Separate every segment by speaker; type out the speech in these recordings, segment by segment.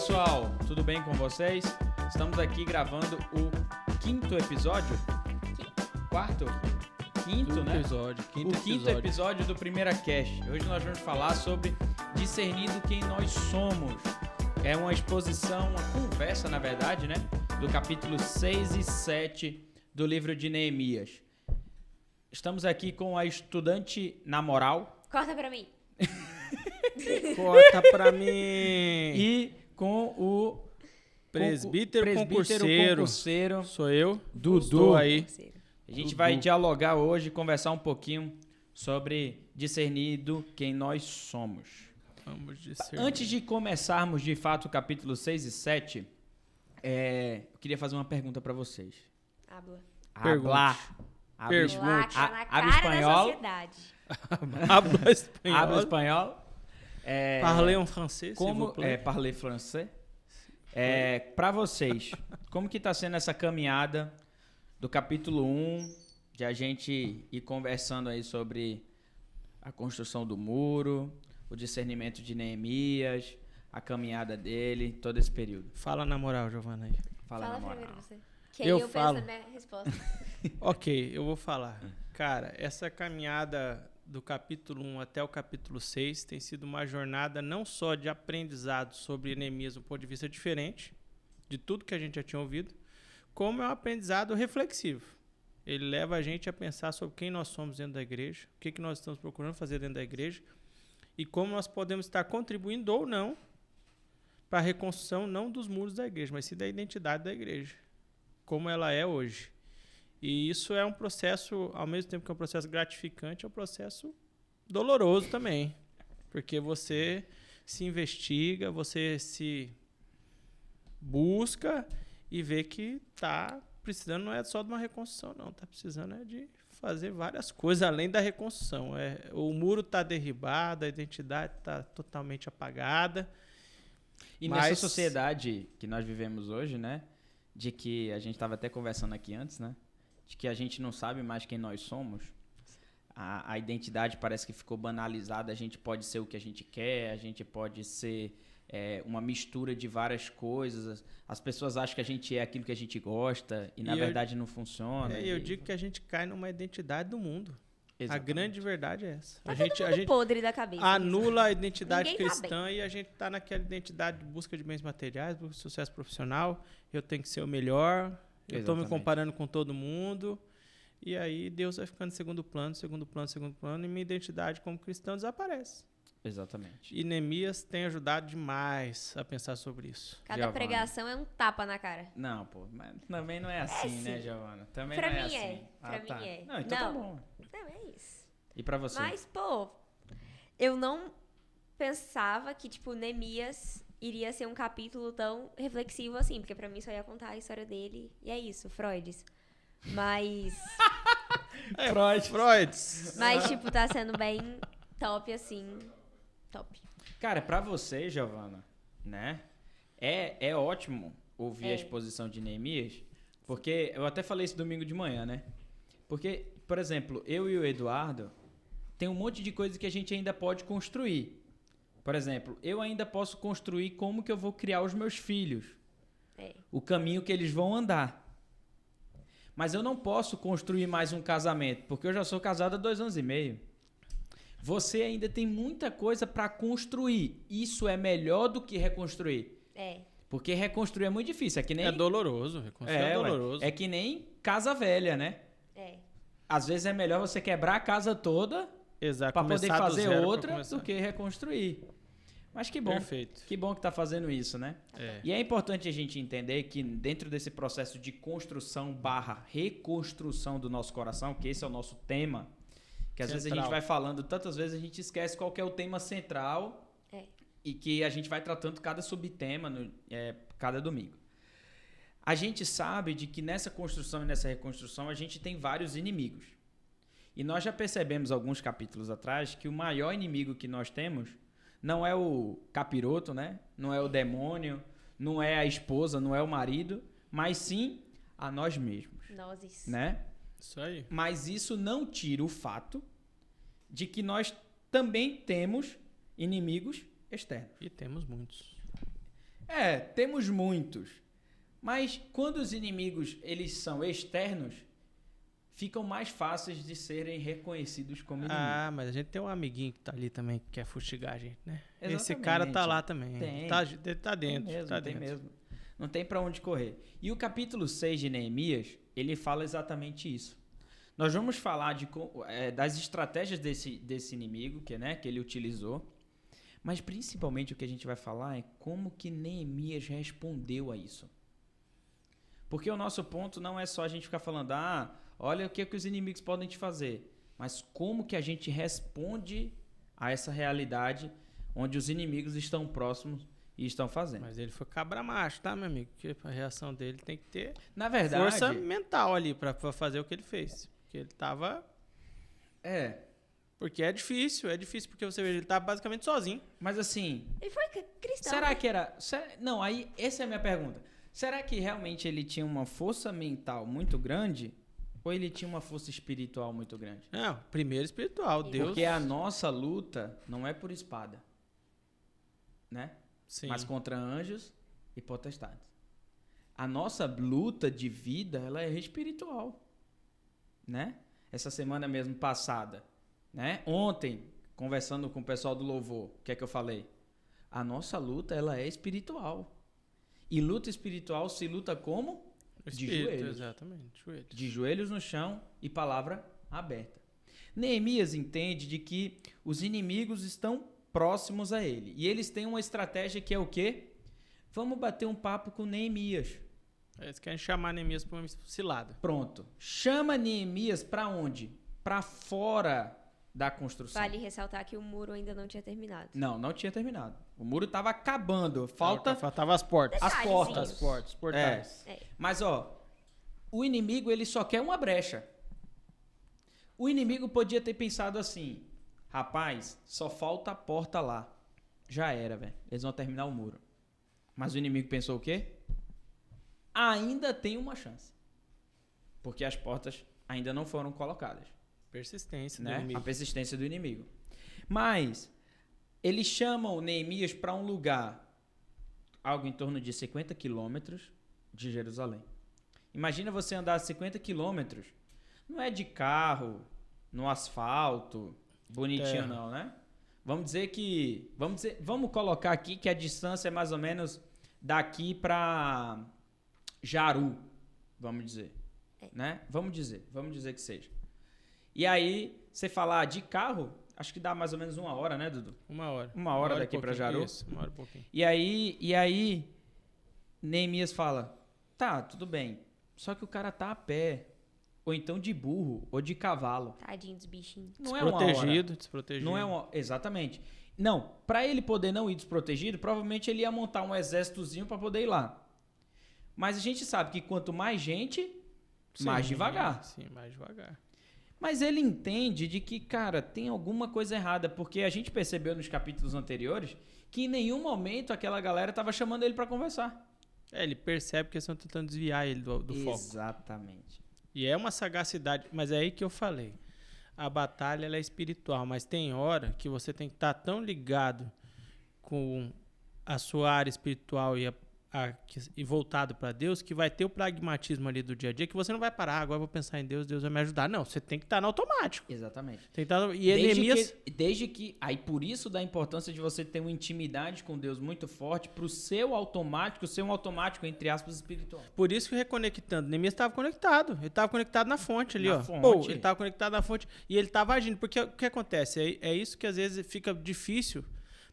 Speaker 1: pessoal, tudo bem com vocês? Estamos aqui gravando o quinto episódio? Quarto? Quinto, né? Quinto episódio do Primeira Cast. Hoje nós vamos falar sobre discernindo quem nós somos. É uma exposição, uma conversa, na verdade, né? Do capítulo 6 e 7 do livro de Neemias. Estamos aqui com a estudante na moral.
Speaker 2: Corta pra mim.
Speaker 3: Corta pra mim.
Speaker 1: E com o
Speaker 3: presbítero concurseiro. Sou eu, Dudu. Estou aí.
Speaker 1: A gente vai dialogar hoje, conversar um pouquinho sobre discernindo quem nós somos.
Speaker 3: Vamos discernir.
Speaker 1: Antes de começarmos, de fato, o capítulo 6 e 7, eu queria fazer uma pergunta para vocês.
Speaker 2: Habla.
Speaker 3: Pergunte.
Speaker 2: Na cara
Speaker 1: Habla espanhol.
Speaker 2: da sociedade.
Speaker 3: Habla espanhol.
Speaker 1: Habla espanhol.
Speaker 3: Parlez en français,
Speaker 1: Como parler français. Para vocês, como que está sendo essa caminhada do capítulo 1, de a gente ir conversando aí sobre a construção do muro, o discernimento de Neemias, a caminhada dele, todo esse período?
Speaker 3: Fala na moral, Giovana. Aí.
Speaker 2: Fala
Speaker 1: na moral.
Speaker 2: primeiro você. Que aí
Speaker 3: Eu falo.
Speaker 2: penso na minha resposta.
Speaker 3: Ok, eu vou falar. Cara, essa caminhada do capítulo 1 até o capítulo 6 tem sido uma jornada não só de aprendizado sobre Neemias do ponto de vista diferente de tudo que a gente já tinha ouvido, como é um aprendizado reflexivo. Ele leva a gente a pensar sobre quem nós somos dentro da igreja, o que nós estamos procurando fazer dentro da igreja e como nós podemos estar contribuindo ou não para a reconstrução não dos muros da igreja, mas sim da identidade da igreja, como ela é hoje. E isso é um processo, ao mesmo tempo que é um processo gratificante, é um processo doloroso também, porque você se investiga, você se busca e vê que está precisando, não é só de uma reconstrução, não, está precisando de fazer várias coisas além da reconstrução. O muro está derribado, a identidade está totalmente apagada.
Speaker 1: E nessa sociedade que nós vivemos hoje, né, de que a gente estava até conversando aqui antes, né, de que a gente não sabe mais quem nós somos, a identidade parece que ficou banalizada, a gente pode ser o que a gente quer, a gente pode ser uma mistura de várias coisas, as pessoas acham que a gente é aquilo que a gente gosta e na verdade não funciona.
Speaker 3: Eu digo que a gente cai numa identidade do mundo.
Speaker 1: Exatamente.
Speaker 3: A grande verdade é essa.
Speaker 2: Tá todo mundo podre da cabeça.
Speaker 3: Anula a identidade
Speaker 2: Ninguém tá
Speaker 3: cristã e a gente está naquela identidade de busca de bens materiais, busca de sucesso profissional, eu tenho que ser o melhor, eu estou me comparando com todo mundo, e aí Deus vai ficando em segundo plano, e minha identidade como cristão desaparece.
Speaker 1: Exatamente.
Speaker 3: E Neemias tem ajudado demais a pensar sobre isso.
Speaker 2: Cada pregação é um tapa na cara.
Speaker 1: Não, pô, mas também não é assim, né, Giovana? Também
Speaker 2: pra
Speaker 1: não é
Speaker 2: mim
Speaker 1: assim.
Speaker 2: Pra mim é.
Speaker 1: Não, então tá bom.
Speaker 2: Não, é isso.
Speaker 1: E pra você?
Speaker 2: Mas, pô, eu não pensava que, tipo, Neemias iria ser um capítulo tão reflexivo assim, porque pra mim só ia contar a história dele, e é isso, Freuds. Mas...
Speaker 3: Freud.
Speaker 2: Mas, tipo, tá sendo bem top, assim, top.
Speaker 1: Cara, pra você, Giovana, né, é ótimo ouvir a exposição de Neemias, porque eu até falei isso domingo de manhã, né? Porque, por exemplo, eu e o Eduardo tem um monte de coisa que a gente ainda pode construir. Por exemplo, eu ainda posso construir como que eu vou criar os meus filhos. O caminho que eles vão andar. Mas eu não posso construir mais um casamento, porque eu já sou casado há 2 anos e meio. Você ainda tem muita coisa para construir. Isso é melhor do que reconstruir. Porque reconstruir é muito difícil. É que nem...
Speaker 3: É doloroso. Reconstruir é doloroso.
Speaker 1: É que nem casa velha, né? Às vezes é melhor você quebrar a casa toda para poder fazer outra do que reconstruir. Mas que bom.
Speaker 3: Perfeito.
Speaker 1: Que bom que tá fazendo isso, né? E é importante a gente entender que dentro desse processo de construção / reconstrução do nosso coração, que esse é o nosso tema, que às vezes a gente vai falando, tantas vezes a gente esquece qual que é o tema central e que a gente vai tratando cada subtema cada domingo. A gente sabe de que nessa construção e nessa reconstrução a gente tem vários inimigos. E nós já percebemos alguns capítulos atrás que o maior inimigo que nós temos não é o capiroto, né? Não é o demônio, não é a esposa, não é o marido, mas sim a nós mesmos.
Speaker 2: Nós.
Speaker 1: Né?
Speaker 3: Isso aí.
Speaker 1: Mas isso não tira o fato de que nós também temos inimigos externos.
Speaker 3: E temos muitos.
Speaker 1: Temos muitos. Mas quando os inimigos eles são externos, ficam mais fáceis de serem reconhecidos como inimigos.
Speaker 3: Mas a gente tem um amiguinho que tá ali também, que quer fustigar a gente, né?
Speaker 1: Exatamente.
Speaker 3: Esse cara tá lá também.
Speaker 1: Tem.
Speaker 3: Tá dentro.
Speaker 1: Tem mesmo. Não tem para onde correr. E o capítulo 6 de Neemias, ele fala exatamente isso. Nós vamos falar das estratégias desse inimigo que ele utilizou, mas principalmente o que a gente vai falar é como que Neemias respondeu a isso. Porque o nosso ponto não é só a gente ficar falando, olha o que os inimigos podem te fazer, mas como que a gente responde a essa realidade onde os inimigos estão próximos e estão fazendo.
Speaker 3: Mas ele foi cabra macho, tá, meu amigo? Porque a reação dele tem que ter
Speaker 1: força
Speaker 3: mental ali pra fazer o que ele fez. Porque ele tava... Porque é difícil porque você vê, ele tá basicamente sozinho.
Speaker 1: Mas assim...
Speaker 2: Ele foi cristão.
Speaker 1: Será que era... Não, aí essa é a minha pergunta. Será que realmente ele tinha uma força mental muito grande ou ele tinha uma força espiritual muito grande?
Speaker 3: Não, primeiro espiritual, Deus...
Speaker 1: Porque a nossa luta não é por espada, né?
Speaker 3: Sim.
Speaker 1: Mas contra anjos e potestades. A nossa luta de vida, ela é espiritual, né? Essa semana mesmo passada, né? Ontem, conversando com o pessoal do louvor, o que é que eu falei? A nossa luta, ela é espiritual. E luta espiritual se luta como? De joelhos.
Speaker 3: Exatamente, joelhos.
Speaker 1: De joelhos no chão e palavra aberta. Neemias entende de que os inimigos estão próximos a ele. E eles têm uma estratégia que é o quê? Vamos bater um papo com Neemias.
Speaker 3: Eles querem chamar Neemias para uma cilada.
Speaker 1: Pronto. Chama Neemias para onde? Para fora da construção.
Speaker 2: Vale ressaltar que o muro ainda não tinha terminado.
Speaker 1: Não tinha terminado. O muro estava acabando.
Speaker 3: Faltava as portas.
Speaker 1: As portas.
Speaker 3: As portas, os portais.
Speaker 1: Mas, o inimigo, ele só quer uma brecha. O inimigo podia ter pensado assim, rapaz, só falta a porta lá. Já era, velho. Eles vão terminar o muro. Mas o inimigo pensou o quê? Ainda tem uma chance. Porque as portas ainda não foram colocadas.
Speaker 3: Persistência do
Speaker 1: né?
Speaker 3: inimigo.
Speaker 1: A persistência do inimigo. Mas eles chamam Neemias para um lugar, algo em torno de 50 quilômetros de Jerusalém. Imagina você andar 50 quilômetros, não é de carro, no asfalto, bonitinho não, né? Vamos colocar aqui que a distância é mais ou menos daqui para Jaru, vamos dizer, né? Vamos dizer que seja. E aí, você falar de carro, acho que dá mais ou menos 1 hora, né, Dudu?
Speaker 3: 1 hora.
Speaker 1: 1 hora daqui para Jaru.
Speaker 3: Isso, 1 hora e pouquinho.
Speaker 1: E aí, Neemias fala, tá, tudo bem, só que o cara tá a pé, ou então de burro, ou de cavalo.
Speaker 2: Tadinho dos bichinhos.
Speaker 1: Não é 1 hora.
Speaker 3: Desprotegido.
Speaker 1: Não é exatamente. Não, para ele poder não ir desprotegido, provavelmente ele ia montar um exércitozinho para poder ir lá. Mas a gente sabe que quanto mais gente, mais devagar.
Speaker 3: Sim, mais devagar.
Speaker 1: Mas ele entende de que, cara, tem alguma coisa errada, porque a gente percebeu nos capítulos anteriores que em nenhum momento aquela galera estava chamando ele para conversar.
Speaker 3: Ele percebe que eles estão tentando desviar ele do foco.
Speaker 1: Exatamente.
Speaker 3: E é uma sagacidade, mas é aí que eu falei. A batalha ela é espiritual, mas tem hora que você tem que estar tão ligado com a sua área espiritual e voltado para Deus, que vai ter o pragmatismo ali do dia a dia, que você não vai parar, agora eu vou pensar em Deus, Deus vai me ajudar. Não, você tem que estar no automático.
Speaker 1: Exatamente.
Speaker 3: Tem que estar e
Speaker 1: aí por isso da importância de você ter uma intimidade com Deus muito forte pro seu automático, ser um automático, entre aspas, espiritual.
Speaker 3: Por isso que reconectando, Neemias estava conectado. Ele estava conectado na fonte ali, ele estava conectado na fonte e ele estava agindo. Porque o que acontece? É isso que às vezes fica difícil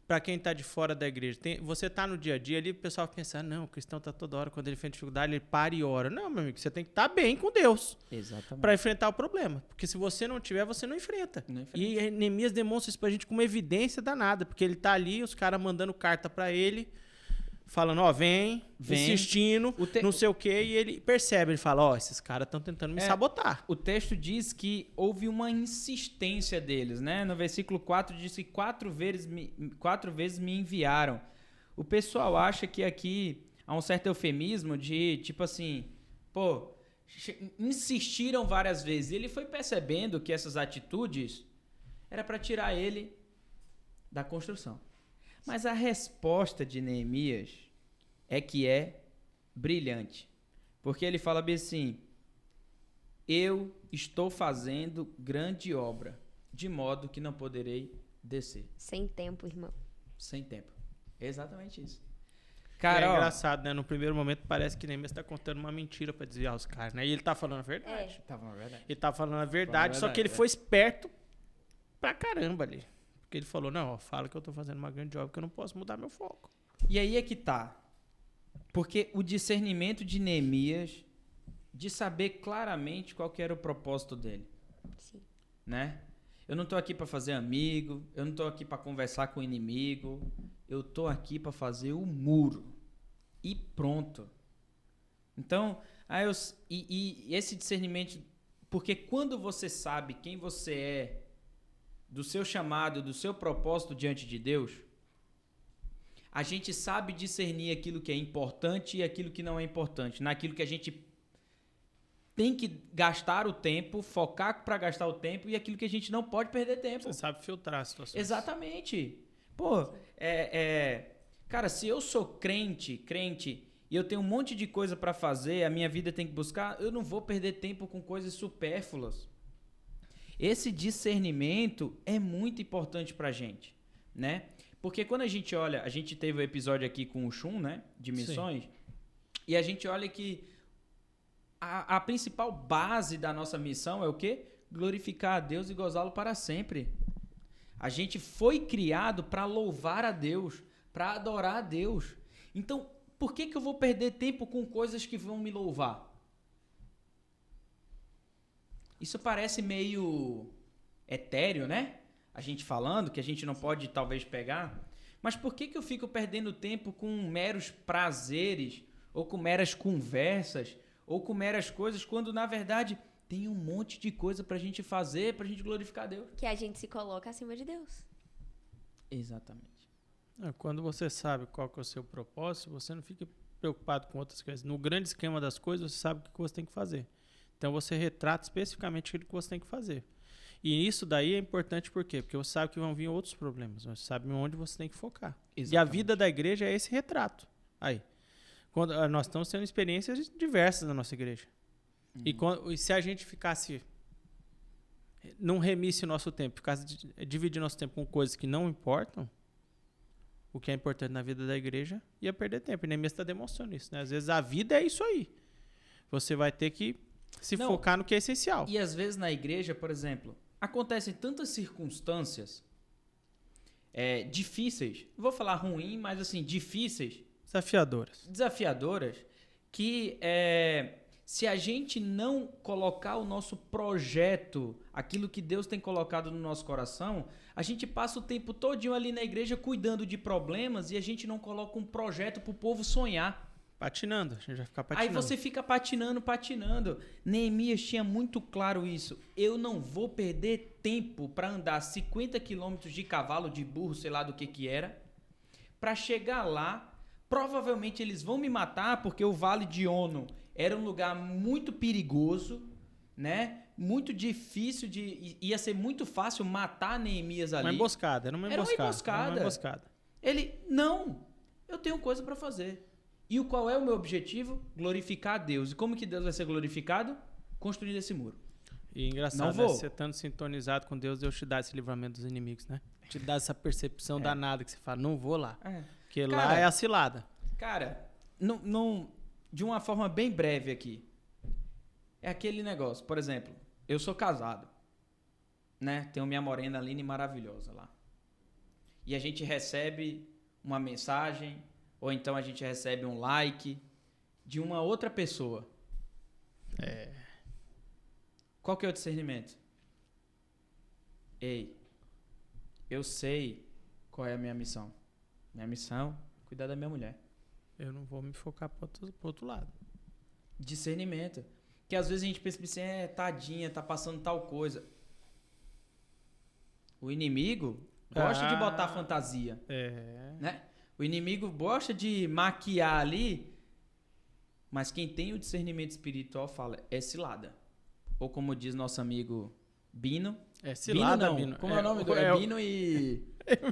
Speaker 3: para quem está de fora da igreja. Você está no dia a dia ali, o pessoal pensa, não, o cristão está toda hora, quando ele enfrenta dificuldade, ele para e ora. Não, meu amigo, você tem que estar bem com Deus para enfrentar o problema. Porque se você não tiver, você não enfrenta. E Neemias demonstra isso para a gente com uma evidência danada, porque ele está ali, os caras mandando carta para ele, falando, vem, insistindo, não sei o quê, e ele percebe, ele fala, esses caras estão tentando me sabotar.
Speaker 1: O texto diz que houve uma insistência deles, né? No versículo 4 diz que 4 vezes me enviaram. O pessoal acha que aqui há um certo eufemismo de, tipo assim, insistiram várias vezes. E ele foi percebendo que essas atitudes era para tirar ele da construção. Mas a resposta de Neemias é que é brilhante. Porque ele fala bem assim: eu estou fazendo grande obra, de modo que não poderei descer.
Speaker 2: Sem tempo, irmão.
Speaker 1: Sem tempo. É exatamente isso.
Speaker 3: Cara, é engraçado, né? No primeiro momento parece que Neemias tá contando uma mentira pra desviar os caras, né? E ele tá falando a verdade.
Speaker 1: Tá falando a verdade.
Speaker 3: Ele tá falando a verdade, só que ele foi esperto pra caramba ali. Porque ele falou, não, ó, fala que eu tô fazendo uma grande obra, que eu não posso mudar meu foco.
Speaker 1: E aí é que tá. Porque o discernimento de Neemias, de saber claramente qual que era o propósito dele.
Speaker 2: Sim.
Speaker 1: Né? Eu não tô aqui pra fazer amigo, eu não tô aqui pra conversar com o inimigo, eu tô aqui pra fazer o muro. E pronto. Então, esse discernimento, porque quando você sabe quem você é, do seu chamado, do seu propósito diante de Deus, a gente sabe discernir aquilo que é importante e aquilo que não é importante, naquilo que a gente tem que gastar o tempo, focar para gastar o tempo, e aquilo que a gente não pode perder tempo.
Speaker 3: Você sabe filtrar as situações.
Speaker 1: Exatamente. Pô, cara, se eu sou crente, e eu tenho um monte de coisa para fazer, a minha vida tem que buscar, eu não vou perder tempo com coisas supérfluas. Esse discernimento é muito importante pra gente, né? Porque quando a gente olha, a gente teve o episódio aqui com o Shun, né, de missões, sim, e a gente olha que a principal base da nossa missão é o quê? Glorificar a Deus e gozá-lo para sempre. A gente foi criado para louvar a Deus, para adorar a Deus. Então, por que eu vou perder tempo com coisas que vão me louvar? Isso parece meio etéreo, né? A gente falando que a gente não pode talvez pegar. Mas por que eu fico perdendo tempo com meros prazeres, ou com meras conversas, ou com meras coisas, quando na verdade tem um monte de coisa pra gente fazer, pra gente glorificar a Deus?
Speaker 2: Que a gente se coloca acima de Deus.
Speaker 1: Exatamente.
Speaker 3: Quando você sabe qual que é o seu propósito, você não fica preocupado com outras coisas. No grande esquema das coisas, você sabe o que você tem que fazer. Então você retrata especificamente aquilo que você tem que fazer. E isso daí é importante por quê? Porque você sabe que vão vir outros problemas. Você sabe onde você tem que focar. Exatamente. E a vida da igreja é esse retrato. Aí. Quando, nós estamos tendo experiências diversas na nossa igreja. E se a gente ficasse... não remisse o nosso tempo, ficasse dividir nosso tempo com coisas que não importam, o que é importante na vida da igreja, ia perder tempo. E Neemias está demonstrando isso, né? Às vezes a vida é isso aí. Você vai ter que se focar no que é essencial.
Speaker 1: E às vezes na igreja, por exemplo, acontecem tantas circunstâncias difíceis, não vou falar ruim, mas assim, difíceis. Desafiadoras, que se a gente não colocar o nosso projeto, aquilo que Deus tem colocado no nosso coração, a gente passa o tempo todinho ali na igreja cuidando de problemas e a gente não coloca um projeto para o povo sonhar.
Speaker 3: Patinando, a gente vai ficar patinando.
Speaker 1: Aí você fica patinando. Neemias tinha muito claro isso. Eu não vou perder tempo para andar 50 quilômetros de cavalo, de burro, sei lá do que era, para chegar lá. Provavelmente eles vão me matar, porque o Vale de Ono era um lugar muito perigoso, né? Muito difícil ia ser muito fácil matar Neemias ali.
Speaker 3: Era uma emboscada.
Speaker 1: Ele, não, eu tenho coisa para fazer. E qual é o meu objetivo? Glorificar a Deus. E como que Deus vai ser glorificado? Construindo esse muro.
Speaker 3: E engraçado, você estando sintonizado com Deus, Deus te dá esse livramento dos inimigos, né? Te dá essa percepção danada que você fala, não vou lá. Porque cara, lá é a cilada.
Speaker 1: Cara, de uma forma bem breve aqui, é aquele negócio, por exemplo, eu sou casado, né? Tenho minha morena linda e maravilhosa lá. E a gente recebe uma mensagem, ou então a gente recebe um like de uma outra pessoa. Qual que é o discernimento? Ei, eu sei qual é a minha missão. Minha missão é cuidar da minha mulher.
Speaker 3: Eu não vou me focar pro outro lado.
Speaker 1: Discernimento. Que às vezes a gente pensa assim, tadinha, tá passando tal coisa. O inimigo gosta de botar fantasia. Né? O inimigo gosta de maquiar ali, mas quem tem o discernimento espiritual fala, é cilada. Ou como diz nosso amigo Bino.
Speaker 3: É cilada,
Speaker 1: Bino.
Speaker 3: Bino.
Speaker 1: Como é o nome do Bino e...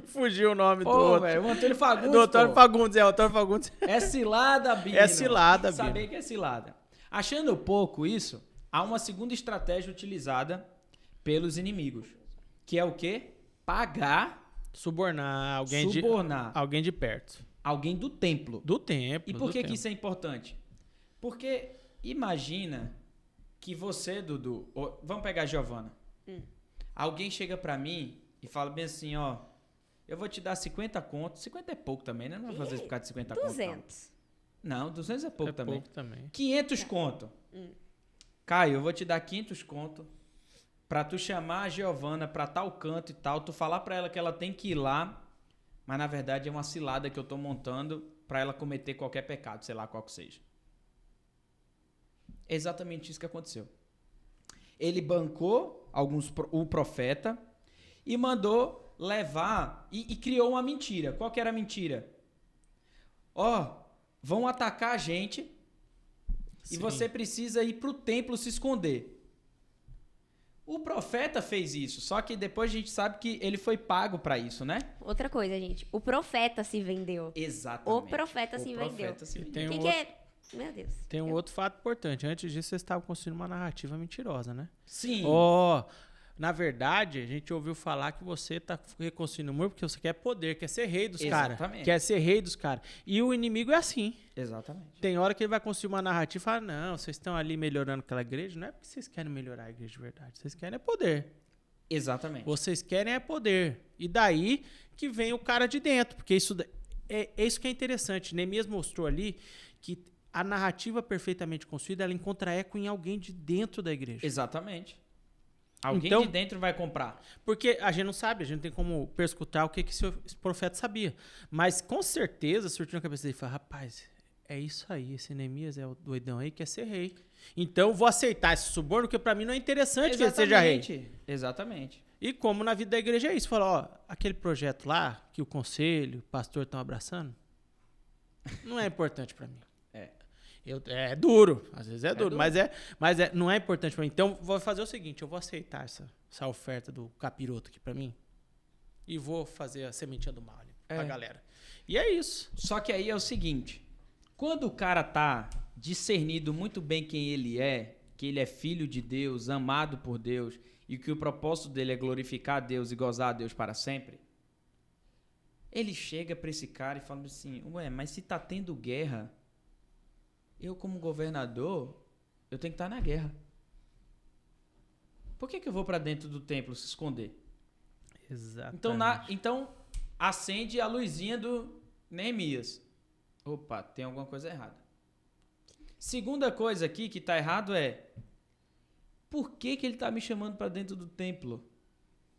Speaker 3: Fugiu o nome do
Speaker 1: Pô,
Speaker 3: outro.
Speaker 1: velho, o Antônio Fagundes.
Speaker 3: Do Antônio Fagundes, o Antônio Fagundes.
Speaker 1: É cilada, Bino.
Speaker 3: É cilada,
Speaker 1: Tem que saber que é cilada. Achando pouco isso, há uma segunda estratégia utilizada pelos inimigos, que é o quê? Pagar,
Speaker 3: Subornar alguém de perto.
Speaker 1: Alguém do templo.
Speaker 3: Do templo.
Speaker 1: E por que isso é importante? Porque imagina que você, Dudu, vamos pegar a Giovana. Alguém chega pra mim e fala bem assim, ó, eu vou te dar 50 contos. 50 é pouco também, né? Não vai fazer ficar de 50 contos.
Speaker 2: 200.
Speaker 1: Não, 200 é pouco também.
Speaker 3: Pouco também.
Speaker 1: 500 conto. Caio, eu vou te dar 500 conto pra tu chamar a Giovana pra tal canto e tal, tu falar pra ela que ela tem que ir lá, mas na verdade é uma cilada que eu tô montando pra ela cometer qualquer pecado, sei lá qual que seja. É exatamente isso que aconteceu. Ele bancou o profeta e mandou levar e criou uma mentira. Qual que era a mentira? Vão atacar a gente e você precisa ir pro templo se esconder. O profeta fez isso, só que depois a gente sabe que ele foi pago pra isso, né?
Speaker 2: Outra coisa, gente. O profeta se vendeu.
Speaker 1: Exatamente.
Speaker 2: O profeta se vendeu. Meu Deus.
Speaker 3: Tem um outro fato importante. Antes disso, vocês estavam construindo uma narrativa mentirosa, né?
Speaker 1: Sim.
Speaker 3: Na verdade, a gente ouviu falar que você tá reconstruindo o muro porque você quer poder, quer ser rei dos caras. Quer ser rei dos caras. E o inimigo é assim.
Speaker 1: Exatamente.
Speaker 3: Tem hora que ele vai construir uma narrativa e fala, não, vocês estão ali melhorando aquela igreja, não é porque vocês querem melhorar a igreja de verdade, vocês querem é poder.
Speaker 1: Exatamente.
Speaker 3: Vocês querem é poder. E daí que vem o cara de dentro, porque isso é isso que é interessante. Neemias mostrou ali que a narrativa perfeitamente construída, ela encontra eco em alguém de dentro da igreja.
Speaker 1: Exatamente. Alguém de dentro vai comprar.
Speaker 3: Porque a gente não sabe, a gente não tem como perscrutar o que esse profeta sabia. Mas com certeza surgiu na cabeça dele e falou, rapaz, é isso aí, esse Neemias é o doidão aí que quer ser rei. Então vou aceitar esse suborno, porque pra mim não é interessante que ele seja rei.
Speaker 1: Exatamente.
Speaker 3: E como na vida da igreja é isso, falou, aquele projeto lá, que o conselho, o pastor estão abraçando, não é importante pra mim. É duro, às vezes é duro, mas não é importante pra mim. Então, vou fazer o seguinte, eu vou aceitar essa oferta do capiroto aqui pra mim e vou fazer a sementinha do mal ali pra galera. E é isso.
Speaker 1: Só que aí é o seguinte, quando o cara tá discernido muito bem quem ele é, que ele é filho de Deus, amado por Deus, e que o propósito dele é glorificar a Deus e gozar a Deus para sempre, ele chega pra esse cara e fala assim, mas se tá tendo guerra, eu, como governador, eu tenho que estar na guerra. Por que eu vou para dentro do templo se esconder?
Speaker 3: Exatamente.
Speaker 1: Então, acende a luzinha do Neemias. Opa, tem alguma coisa errada. Segunda coisa aqui que está errado é, por que ele está me chamando para dentro do templo?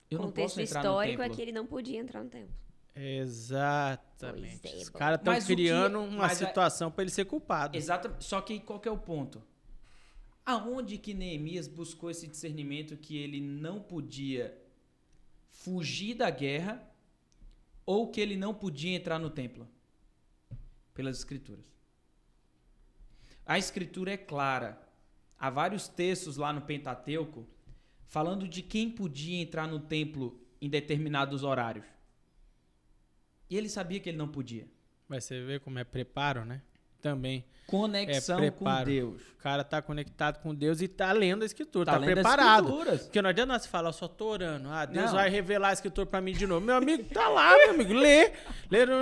Speaker 1: Eu não posso entrar no templo.
Speaker 2: O contexto histórico é que ele não podia entrar no templo.
Speaker 3: Exatamente. Os caras estão criando uma situação para ele ser culpado.
Speaker 1: Exatamente. Só que qual que é o ponto? Aonde que Neemias buscou esse discernimento que ele não podia fugir da guerra ou que ele não podia entrar no templo? Pelas escrituras. A escritura é clara. Há vários textos lá no Pentateuco falando de quem podia entrar no templo em determinados horários. E ele sabia que ele não podia.
Speaker 3: Mas você vê como é preparo, né? Também.
Speaker 1: Conexão com Deus.
Speaker 3: O cara tá conectado com Deus e tá lendo a escritura, tá preparado. Porque não adianta você falar, eu só tô orando. Deus vai revelar a escritura pra mim de novo. Meu amigo, tá lá, meu amigo. Lê,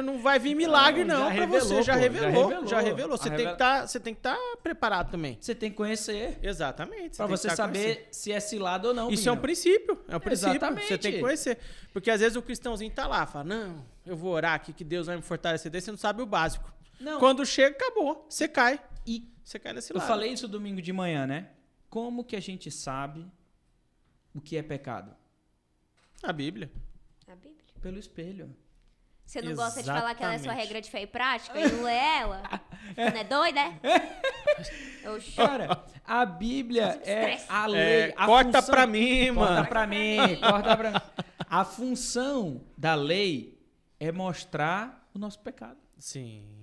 Speaker 3: não vai vir milagre não pra você. Já revelou. Você tem que estar preparado também.
Speaker 1: Você tem que conhecer.
Speaker 3: Exatamente.
Speaker 1: Pra você saber se é cilado ou não.
Speaker 3: Isso é um princípio.
Speaker 1: Exatamente.
Speaker 3: Você tem que conhecer. Porque às vezes o cristãozinho tá lá, fala, não, eu vou orar aqui que Deus vai me fortalecer. Daí você não sabe o básico.
Speaker 1: Não.
Speaker 3: Quando chega, acabou. Você cai.
Speaker 1: E
Speaker 3: você cai nesse lado.
Speaker 1: Eu falei isso domingo de manhã, né? Como que a gente sabe o que é pecado?
Speaker 3: A Bíblia.
Speaker 1: Pelo espelho.
Speaker 2: Você não gosta de falar que ela é sua regra de fé e prática e não lê ela? Você não é doida, é?
Speaker 1: Cara, a Bíblia é a lei.
Speaker 3: Corta pra mim, mano.
Speaker 1: Corta pra mim. A função da lei é mostrar o nosso pecado.
Speaker 3: Sim.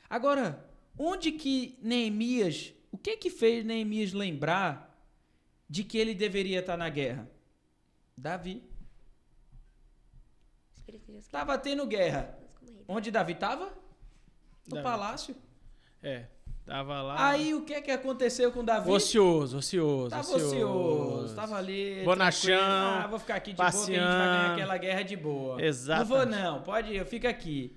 Speaker 1: Agora, onde que Neemias... O que fez Neemias lembrar de que ele deveria estar na guerra? Davi.
Speaker 2: Espírito de Deus.
Speaker 1: Tava tendo guerra. Onde Davi tava? No palácio.
Speaker 3: Tava lá.
Speaker 1: Aí o que é que aconteceu com Davi?
Speaker 3: Ocioso.
Speaker 1: Tava ocioso. Tava ali.
Speaker 3: Vou na chão.
Speaker 1: Vou ficar aqui de
Speaker 3: passeando.
Speaker 1: boa, que a gente vai ganhar aquela guerra de boa.
Speaker 3: Exato.
Speaker 1: Não vou não, pode ir, fica aqui.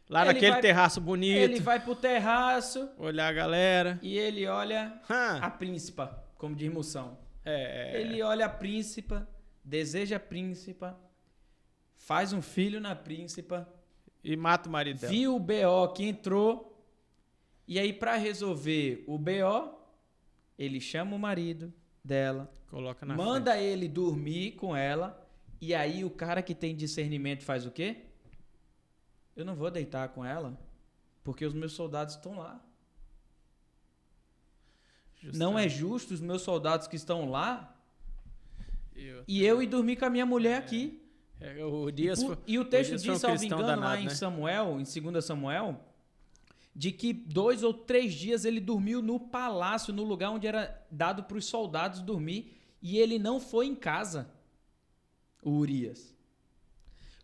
Speaker 3: Lá
Speaker 1: Ele
Speaker 3: naquele
Speaker 1: vai-
Speaker 3: terraço bonito.
Speaker 1: Ele vai pro terraço
Speaker 3: Olhar a galera.
Speaker 1: e ele olha a príncipa, como diz Moção. Ele olha a príncipa, deseja a príncipa, faz um filho na príncipa,
Speaker 3: E mata o marido dela.
Speaker 1: viu o BO que entrou, e aí pra resolver o BO, ele chama o marido dela,
Speaker 3: Coloca na
Speaker 1: manda ele dormir com ela, e aí o cara que tem discernimento faz o quê? Eu não vou deitar com ela, porque os meus soldados estão lá.
Speaker 3: frente.
Speaker 1: Não é justo os meus soldados que estão lá
Speaker 3: Eu-
Speaker 1: e eu ir dormir com a minha mulher aqui.
Speaker 3: O Dias foi-
Speaker 1: E o texto
Speaker 3: Dias foi
Speaker 1: diz,
Speaker 3: um
Speaker 1: salvo
Speaker 3: cristão
Speaker 1: engano,
Speaker 3: danado,
Speaker 1: lá em
Speaker 3: né?
Speaker 1: Samuel, em 2 Samuel, de que 2 ou 3 dias ele dormiu no palácio, no lugar onde era dado para os soldados dormir, e ele não foi em casa, o Urias.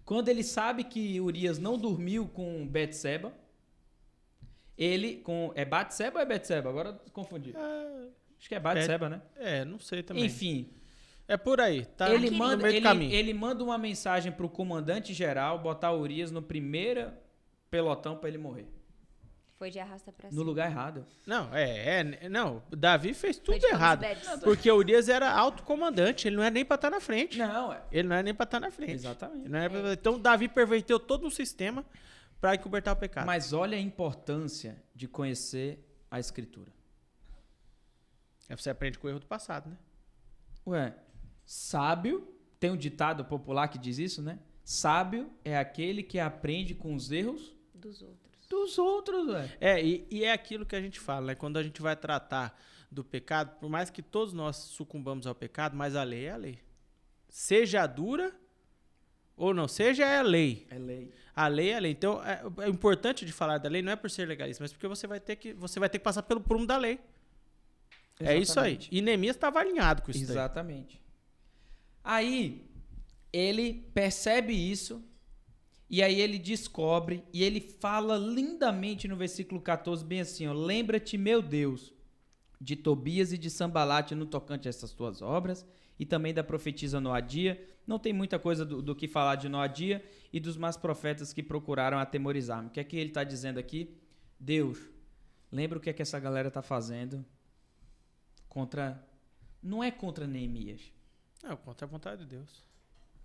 Speaker 1: Quando ele sabe que Urias não dormiu com Betseba, ele com... É Batseba ou é Betseba? Agora eu confundi. Acho que é Batseba, né?
Speaker 3: Não sei também.
Speaker 1: Enfim,
Speaker 3: É por aí. Tá
Speaker 1: ele
Speaker 3: no
Speaker 1: manda,
Speaker 3: meio do caminho.
Speaker 1: ele manda uma mensagem pro comandante geral botar Urias no primeiro pelotão para ele morrer.
Speaker 2: Foi de arrasta pra
Speaker 1: No
Speaker 2: cima.
Speaker 1: lugar errado.
Speaker 3: Não, Davi fez
Speaker 2: Foi
Speaker 3: tudo
Speaker 2: de
Speaker 3: errado.
Speaker 2: Comes Beds.
Speaker 3: Porque o Urias era alto comandante, ele não é nem pra estar na frente.
Speaker 1: Não, é.
Speaker 3: Ele não é nem pra estar na frente.
Speaker 1: Exatamente.
Speaker 3: Ele não era pra- Então Davi perverteu todo um sistema pra encobertar o pecado.
Speaker 1: Mas olha a importância de conhecer a Escritura.
Speaker 3: Aí você aprende com o erro do passado, né?
Speaker 1: Ué, sábio, tem um ditado popular que diz isso, né? Sábio é aquele que aprende com os erros
Speaker 2: Dos outros.
Speaker 1: dos outros, ué.
Speaker 3: E é aquilo que a gente fala, né? Quando a gente vai tratar do pecado, por mais que todos nós sucumbamos ao pecado, mas a lei é a lei. Seja dura ou não seja, é a lei.
Speaker 1: É lei.
Speaker 3: A lei é a lei. Então, é importante de falar da lei, não é por ser legalista, mas porque você vai ter que passar pelo prumo da lei. É isso aí.
Speaker 1: Exatamente.
Speaker 3: E Neemias estava alinhado com isso daí.
Speaker 1: Exatamente. Aí, ele percebe isso, e aí ele descobre, e ele fala lindamente no versículo 14, bem assim, ó, lembra-te, meu Deus, de Tobias e de Sambalate no tocante a essas tuas obras, e também da profetisa Noadia. Não tem muita coisa do que falar de Noadia e dos más profetas que procuraram atemorizar-me. O que é que ele está dizendo aqui? Deus, lembra o que é que essa galera está fazendo contra... Não é contra Neemias.
Speaker 3: Não, contra a vontade de Deus.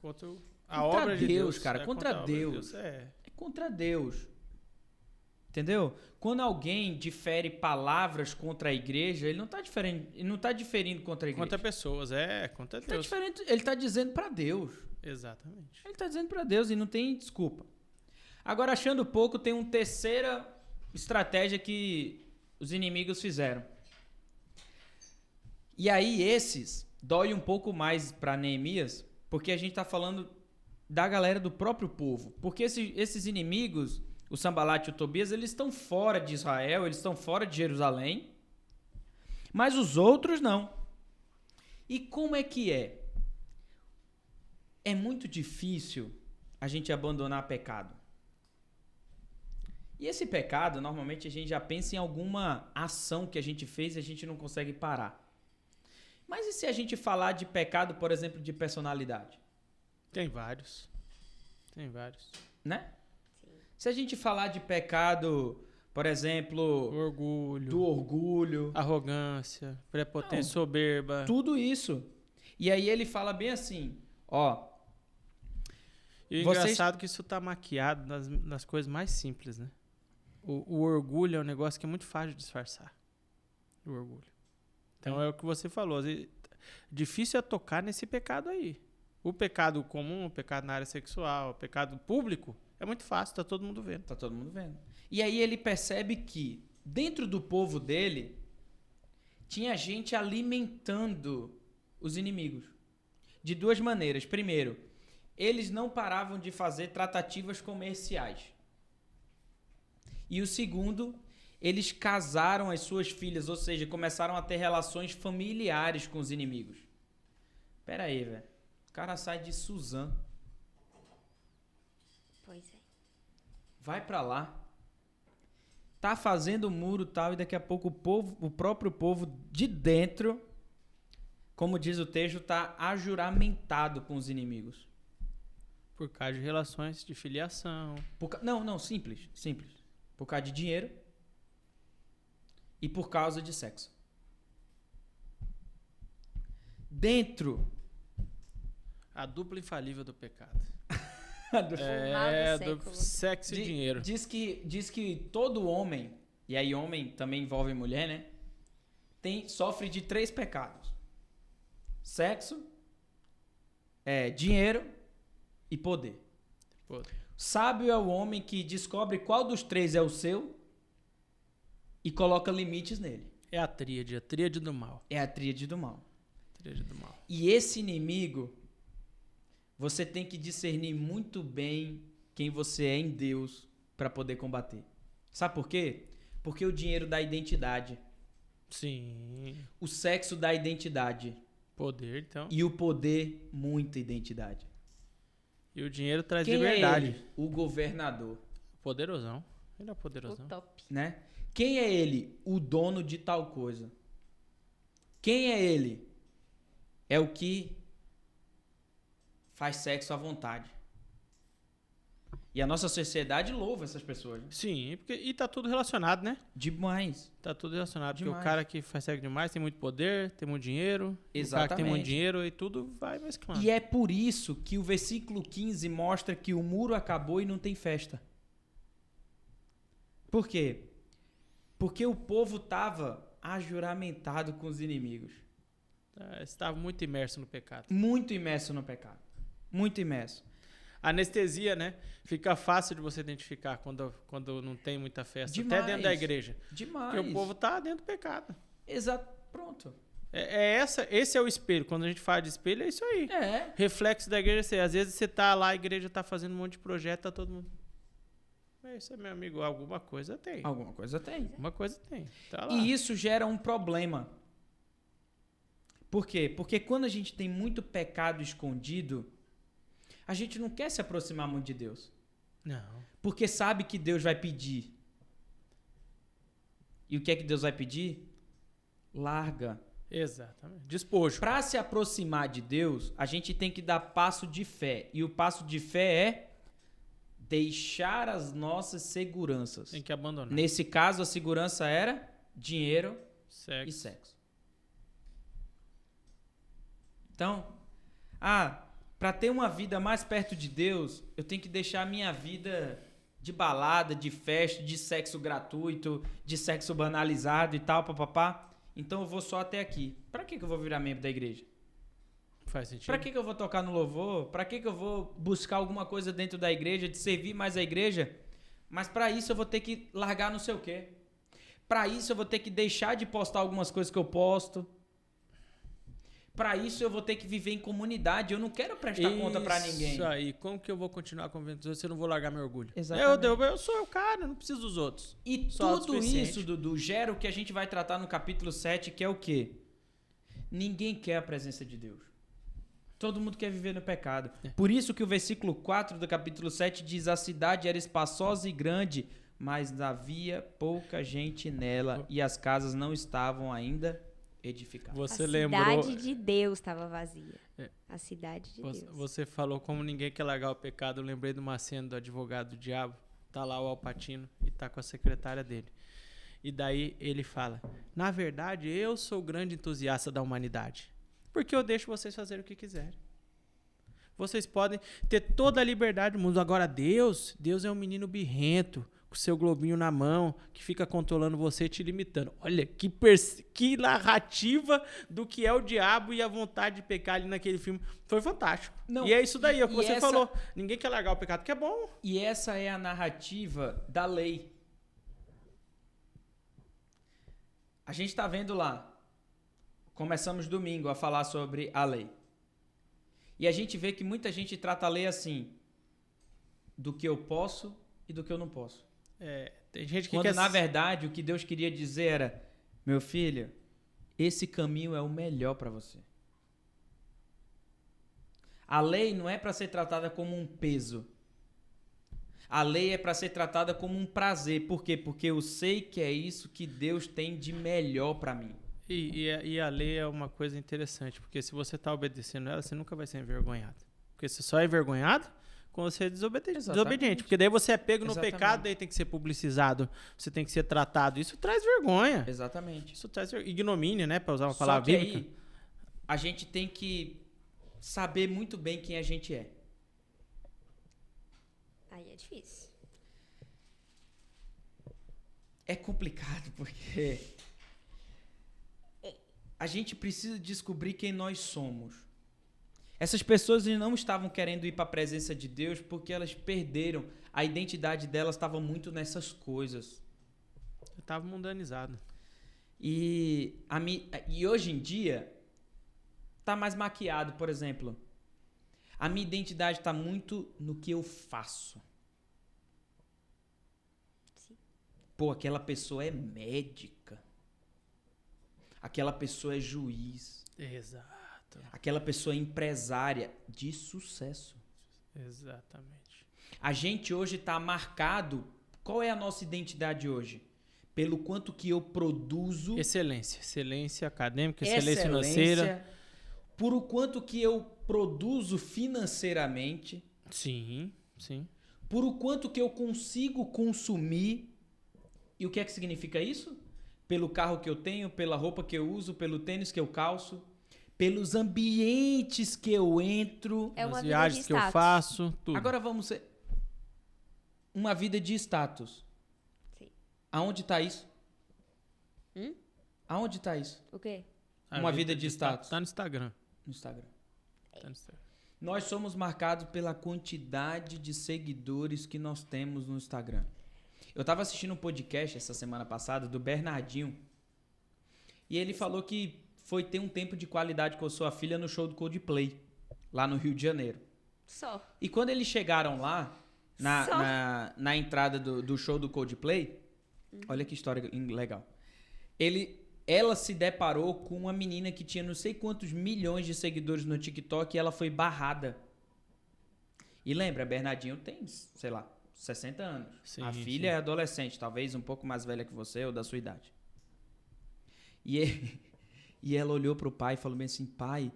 Speaker 3: Contra a
Speaker 1: Contra
Speaker 3: obra de
Speaker 1: Deus,
Speaker 3: Deus.
Speaker 1: cara, contra
Speaker 3: a obra de
Speaker 1: Deus.
Speaker 3: É.
Speaker 1: É contra Deus. Entendeu? Quando alguém difere palavras contra a igreja, ele não está diferindo contra a igreja.
Speaker 3: Contra pessoas, contra
Speaker 1: Ele tá
Speaker 3: Deus.
Speaker 1: diferente, ele está dizendo para Deus.
Speaker 3: Exatamente.
Speaker 1: Ele está dizendo para Deus e não tem desculpa. Agora, achando pouco, tem uma terceira estratégia que os inimigos fizeram. E aí, esses dói um pouco mais para Neemias, porque a gente está falando da galera do próprio povo. Porque esses inimigos, o Sambalate e o Tobias, eles estão fora de Israel, eles estão fora de Jerusalém, mas os outros não. E como é que é? É muito difícil a gente abandonar pecado. E esse pecado, normalmente a gente já pensa em alguma ação que a gente fez e a gente não consegue parar. Mas e se a gente falar de pecado, por exemplo, de personalidade?
Speaker 3: Tem vários. Tem vários.
Speaker 1: Né? Se a gente falar de pecado, por exemplo,
Speaker 3: Orgulho.
Speaker 1: do orgulho,
Speaker 3: Arrogância, prepotência,
Speaker 1: Não.
Speaker 3: soberba.
Speaker 1: tudo isso. E aí ele fala bem assim, ó,
Speaker 3: E o
Speaker 1: Vocês-
Speaker 3: engraçado é que isso tá maquiado nas coisas mais simples, né? O orgulho é um negócio que é muito fácil de disfarçar. O orgulho. Então é o que você falou. Difícil é tocar nesse pecado aí. O pecado comum, o pecado na área sexual, o pecado público, é muito fácil, tá todo mundo vendo.
Speaker 1: tá todo mundo vendo. E aí ele percebe que dentro do povo dele tinha gente alimentando os inimigos de duas maneiras. Primeiro, eles não paravam de fazer tratativas comerciais. E o segundo, eles casaram as suas filhas, ou seja, começaram a ter relações familiares com os inimigos. Pera aí, velho. O cara sai de Suzã. vai pra lá, tá fazendo muro e tal, e daqui a pouco o próprio povo de dentro, como diz o texto, tá ajuramentado com os inimigos.
Speaker 3: Por causa de relações de filiação.
Speaker 1: Não, simples. Por causa de dinheiro e por causa de sexo. Dentro.
Speaker 3: A dupla infalível do pecado.
Speaker 2: do
Speaker 3: sexo e dinheiro.
Speaker 1: Diz que todo homem, e aí homem também envolve mulher, né? Sofre de 3 pecados. Sexo, dinheiro e poder. Sábio é o homem que descobre qual dos 3 é o seu e coloca limites nele.
Speaker 3: É a tríade do mal.
Speaker 1: É a tríade do mal.
Speaker 3: Tríade do mal.
Speaker 1: E esse inimigo, você tem que discernir muito bem quem você é em Deus para poder combater. Sabe por quê? Porque o dinheiro dá identidade.
Speaker 3: Sim.
Speaker 1: O sexo dá identidade.
Speaker 3: Poder, então.
Speaker 1: E o poder, muita identidade.
Speaker 3: E o dinheiro traz
Speaker 1: Quem
Speaker 3: liberdade.
Speaker 1: É ele? O governador.
Speaker 3: Poderosão. Ele é poderosão.
Speaker 2: O top.
Speaker 1: Né? Quem é ele? O dono de tal coisa. Quem é ele? É o que faz sexo à vontade. E a nossa sociedade louva essas pessoas. Né?
Speaker 3: Sim, e tá tudo relacionado, né?
Speaker 1: Demais.
Speaker 3: Tá tudo relacionado.
Speaker 1: Demais.
Speaker 3: Porque o cara que faz sexo demais tem muito poder, tem muito dinheiro.
Speaker 1: Exatamente.
Speaker 3: O cara que tem muito dinheiro e tudo vai mesclando.
Speaker 1: E é por isso que o versículo 15 mostra que o muro acabou e não tem festa. Por quê? Porque o povo estava ajuramentado com os inimigos.
Speaker 3: Estava muito imerso no pecado.
Speaker 1: Muito imerso no pecado. Muito imerso.
Speaker 3: Anestesia, né? Fica fácil de você identificar quando não tem muita festa.
Speaker 1: Demais.
Speaker 3: Até dentro da igreja.
Speaker 1: Demais.
Speaker 3: Porque o povo tá dentro do pecado.
Speaker 1: Exato. Pronto.
Speaker 3: Esse é o espelho. Quando a gente fala de espelho, é isso aí. Reflexo da igreja. Às vezes você tá lá, a igreja tá fazendo um monte de projeto, tá todo mundo... Isso é meu amigo, alguma coisa tem.
Speaker 1: Alguma coisa tem.
Speaker 3: Alguma coisa tem. Tá lá.
Speaker 1: E isso gera um problema. Por quê? Porque quando a gente tem muito pecado escondido, a gente não quer se aproximar muito de Deus.
Speaker 3: Não.
Speaker 1: Porque sabe que Deus vai pedir. E o que é que Deus vai pedir? Larga.
Speaker 3: Exatamente. Despojo.
Speaker 1: Para se aproximar de Deus, a gente tem que dar passo de fé. E o passo de fé é deixar as nossas seguranças.
Speaker 3: Tem que abandonar.
Speaker 1: Nesse caso, a segurança era dinheiro
Speaker 3: Sexo.
Speaker 1: e sexo. Então, para ter uma vida mais perto de Deus, eu tenho que deixar a minha vida de balada, de festa, de sexo gratuito, de sexo banalizado e tal, papapá. Então eu vou só até aqui. Para que eu vou virar membro da igreja?
Speaker 3: Faz sentido.
Speaker 1: Para que eu vou tocar no louvor? Para que eu vou buscar alguma coisa dentro da igreja, de servir mais a igreja? Mas para isso eu vou ter que largar não sei o quê. Para isso eu vou ter que deixar de postar algumas coisas que eu posto. Para isso eu vou ter que viver em comunidade. Eu não quero prestar conta para ninguém.
Speaker 3: Isso aí. Como que eu vou continuar convivendo com você se eu não vou largar meu orgulho?
Speaker 1: Exatamente.
Speaker 3: Eu sou o cara, eu não preciso dos outros.
Speaker 1: E tudo isso, Dudu, gera o que a gente vai tratar no capítulo 7, que é o quê? Ninguém quer a presença de Deus. Todo mundo quer viver no pecado. Por isso que o versículo 4 do capítulo 7 diz: a cidade era espaçosa e grande, mas havia pouca gente nela e as casas não estavam ainda edificadas.
Speaker 3: Você
Speaker 2: lembrou... A cidade de Deus estava vazia. A cidade de Deus.
Speaker 3: Você falou como ninguém quer largar o pecado. Eu lembrei de uma cena do advogado do diabo. Tá lá o Al Pacino e tá com a secretária dele. E daí ele fala: na verdade, eu sou o grande entusiasta da humanidade. Porque eu deixo vocês fazerem o que quiserem. Vocês podem ter toda a liberdade do mundo. Agora, Deus é um menino birrento, com seu globinho na mão, que fica controlando você e te limitando. Olha, que narrativa do que é o diabo e a vontade de pecar ali naquele filme. Foi fantástico. Não, e é isso daí, é o que você falou. Ninguém quer largar o pecado, que é bom.
Speaker 1: E essa é a narrativa da lei. A gente está vendo lá. Começamos domingo a falar sobre a lei. E a gente vê que muita gente trata a lei assim, do que eu posso e do que eu não posso.
Speaker 3: Tem gente que
Speaker 1: quando na verdade o que Deus queria dizer era: meu filho, esse caminho é o melhor para você. A lei não é para ser tratada como um peso. A lei é para ser tratada como um prazer. Por quê? Porque eu sei que é isso que Deus tem de melhor para mim.
Speaker 3: E a lei é uma coisa interessante, porque se você está obedecendo ela, você nunca vai ser envergonhado. Porque você só é envergonhado quando você é desobediente. Porque daí você é pego no pecado, daí tem que ser publicizado, você tem que ser tratado. Isso traz vergonha.
Speaker 1: Exatamente.
Speaker 3: Isso traz ignomínia, né? Para usar uma palavra bíblica.
Speaker 1: Aí, a gente tem que saber muito bem quem a gente é.
Speaker 2: Aí é difícil.
Speaker 1: É complicado, porque a gente precisa descobrir quem nós somos. Essas pessoas não estavam querendo ir para a presença de Deus porque elas perderam. A identidade delas estava muito nessas coisas.
Speaker 3: Estava mundanizado.
Speaker 1: E hoje em dia, está mais maquiado, por exemplo. A minha identidade está muito no que eu faço.
Speaker 2: Sim.
Speaker 1: Pô, aquela pessoa é médica. Aquela pessoa é juiz.
Speaker 3: Exato.
Speaker 1: Aquela pessoa é empresária de sucesso.
Speaker 3: Exatamente.
Speaker 1: A gente hoje está marcado. Qual é a nossa identidade hoje? Pelo quanto que eu produzo.
Speaker 3: Excelência. Excelência acadêmica, excelência financeira.
Speaker 1: Por o quanto que eu produzo financeiramente.
Speaker 3: Sim, sim.
Speaker 1: Por o quanto que eu consigo consumir. E o que é que significa isso? Pelo carro que eu tenho, pela roupa que eu uso, pelo tênis que eu calço. Pelos ambientes que eu entro.
Speaker 2: É uma
Speaker 3: as
Speaker 2: vida
Speaker 3: viagens
Speaker 2: de
Speaker 3: que eu
Speaker 2: status.
Speaker 3: faço, tudo.
Speaker 1: Agora vamos ser... Uma vida de status.
Speaker 2: Sim.
Speaker 1: Aonde está isso?
Speaker 2: Hum?
Speaker 1: Aonde está isso?
Speaker 2: O quê?
Speaker 1: Uma vida de status.
Speaker 3: Tá no Instagram.
Speaker 1: No Instagram.
Speaker 3: Tá no Instagram.
Speaker 1: Nós somos marcados pela quantidade de seguidores que nós temos no Instagram. Eu estava assistindo um podcast essa semana passada do Bernardinho. E ele falou que foi ter um tempo de qualidade com a sua filha no show do Coldplay, lá no Rio de Janeiro.
Speaker 2: Só.
Speaker 1: E quando eles chegaram lá, na entrada do show do Coldplay, olha que história legal. Ela se deparou com uma menina que tinha não sei quantos milhões de seguidores no TikTok e ela foi barrada. E lembra, Bernardinho tem, sei lá, 60 anos.
Speaker 3: Sim,
Speaker 1: a filha é adolescente, talvez um pouco mais velha que você ou da sua idade. E ela olhou pro pai e falou bem assim, pai,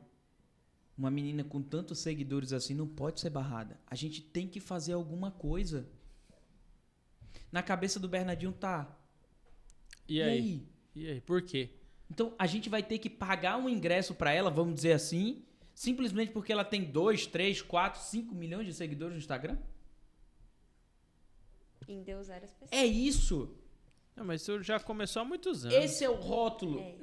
Speaker 1: uma menina com tantos seguidores assim não pode ser barrada. A gente tem que fazer alguma coisa. Na cabeça do Bernardinho tá.
Speaker 3: E aí? E aí? Por quê?
Speaker 1: Então, a gente vai ter que pagar um ingresso pra ela, vamos dizer assim, simplesmente porque ela tem 2, 3, 4, 5 milhões de seguidores no Instagram?
Speaker 2: Endeusar as pessoas.
Speaker 1: É isso.
Speaker 3: Não, mas isso já começou há muitos anos.
Speaker 1: Esse é o rótulo.
Speaker 2: É.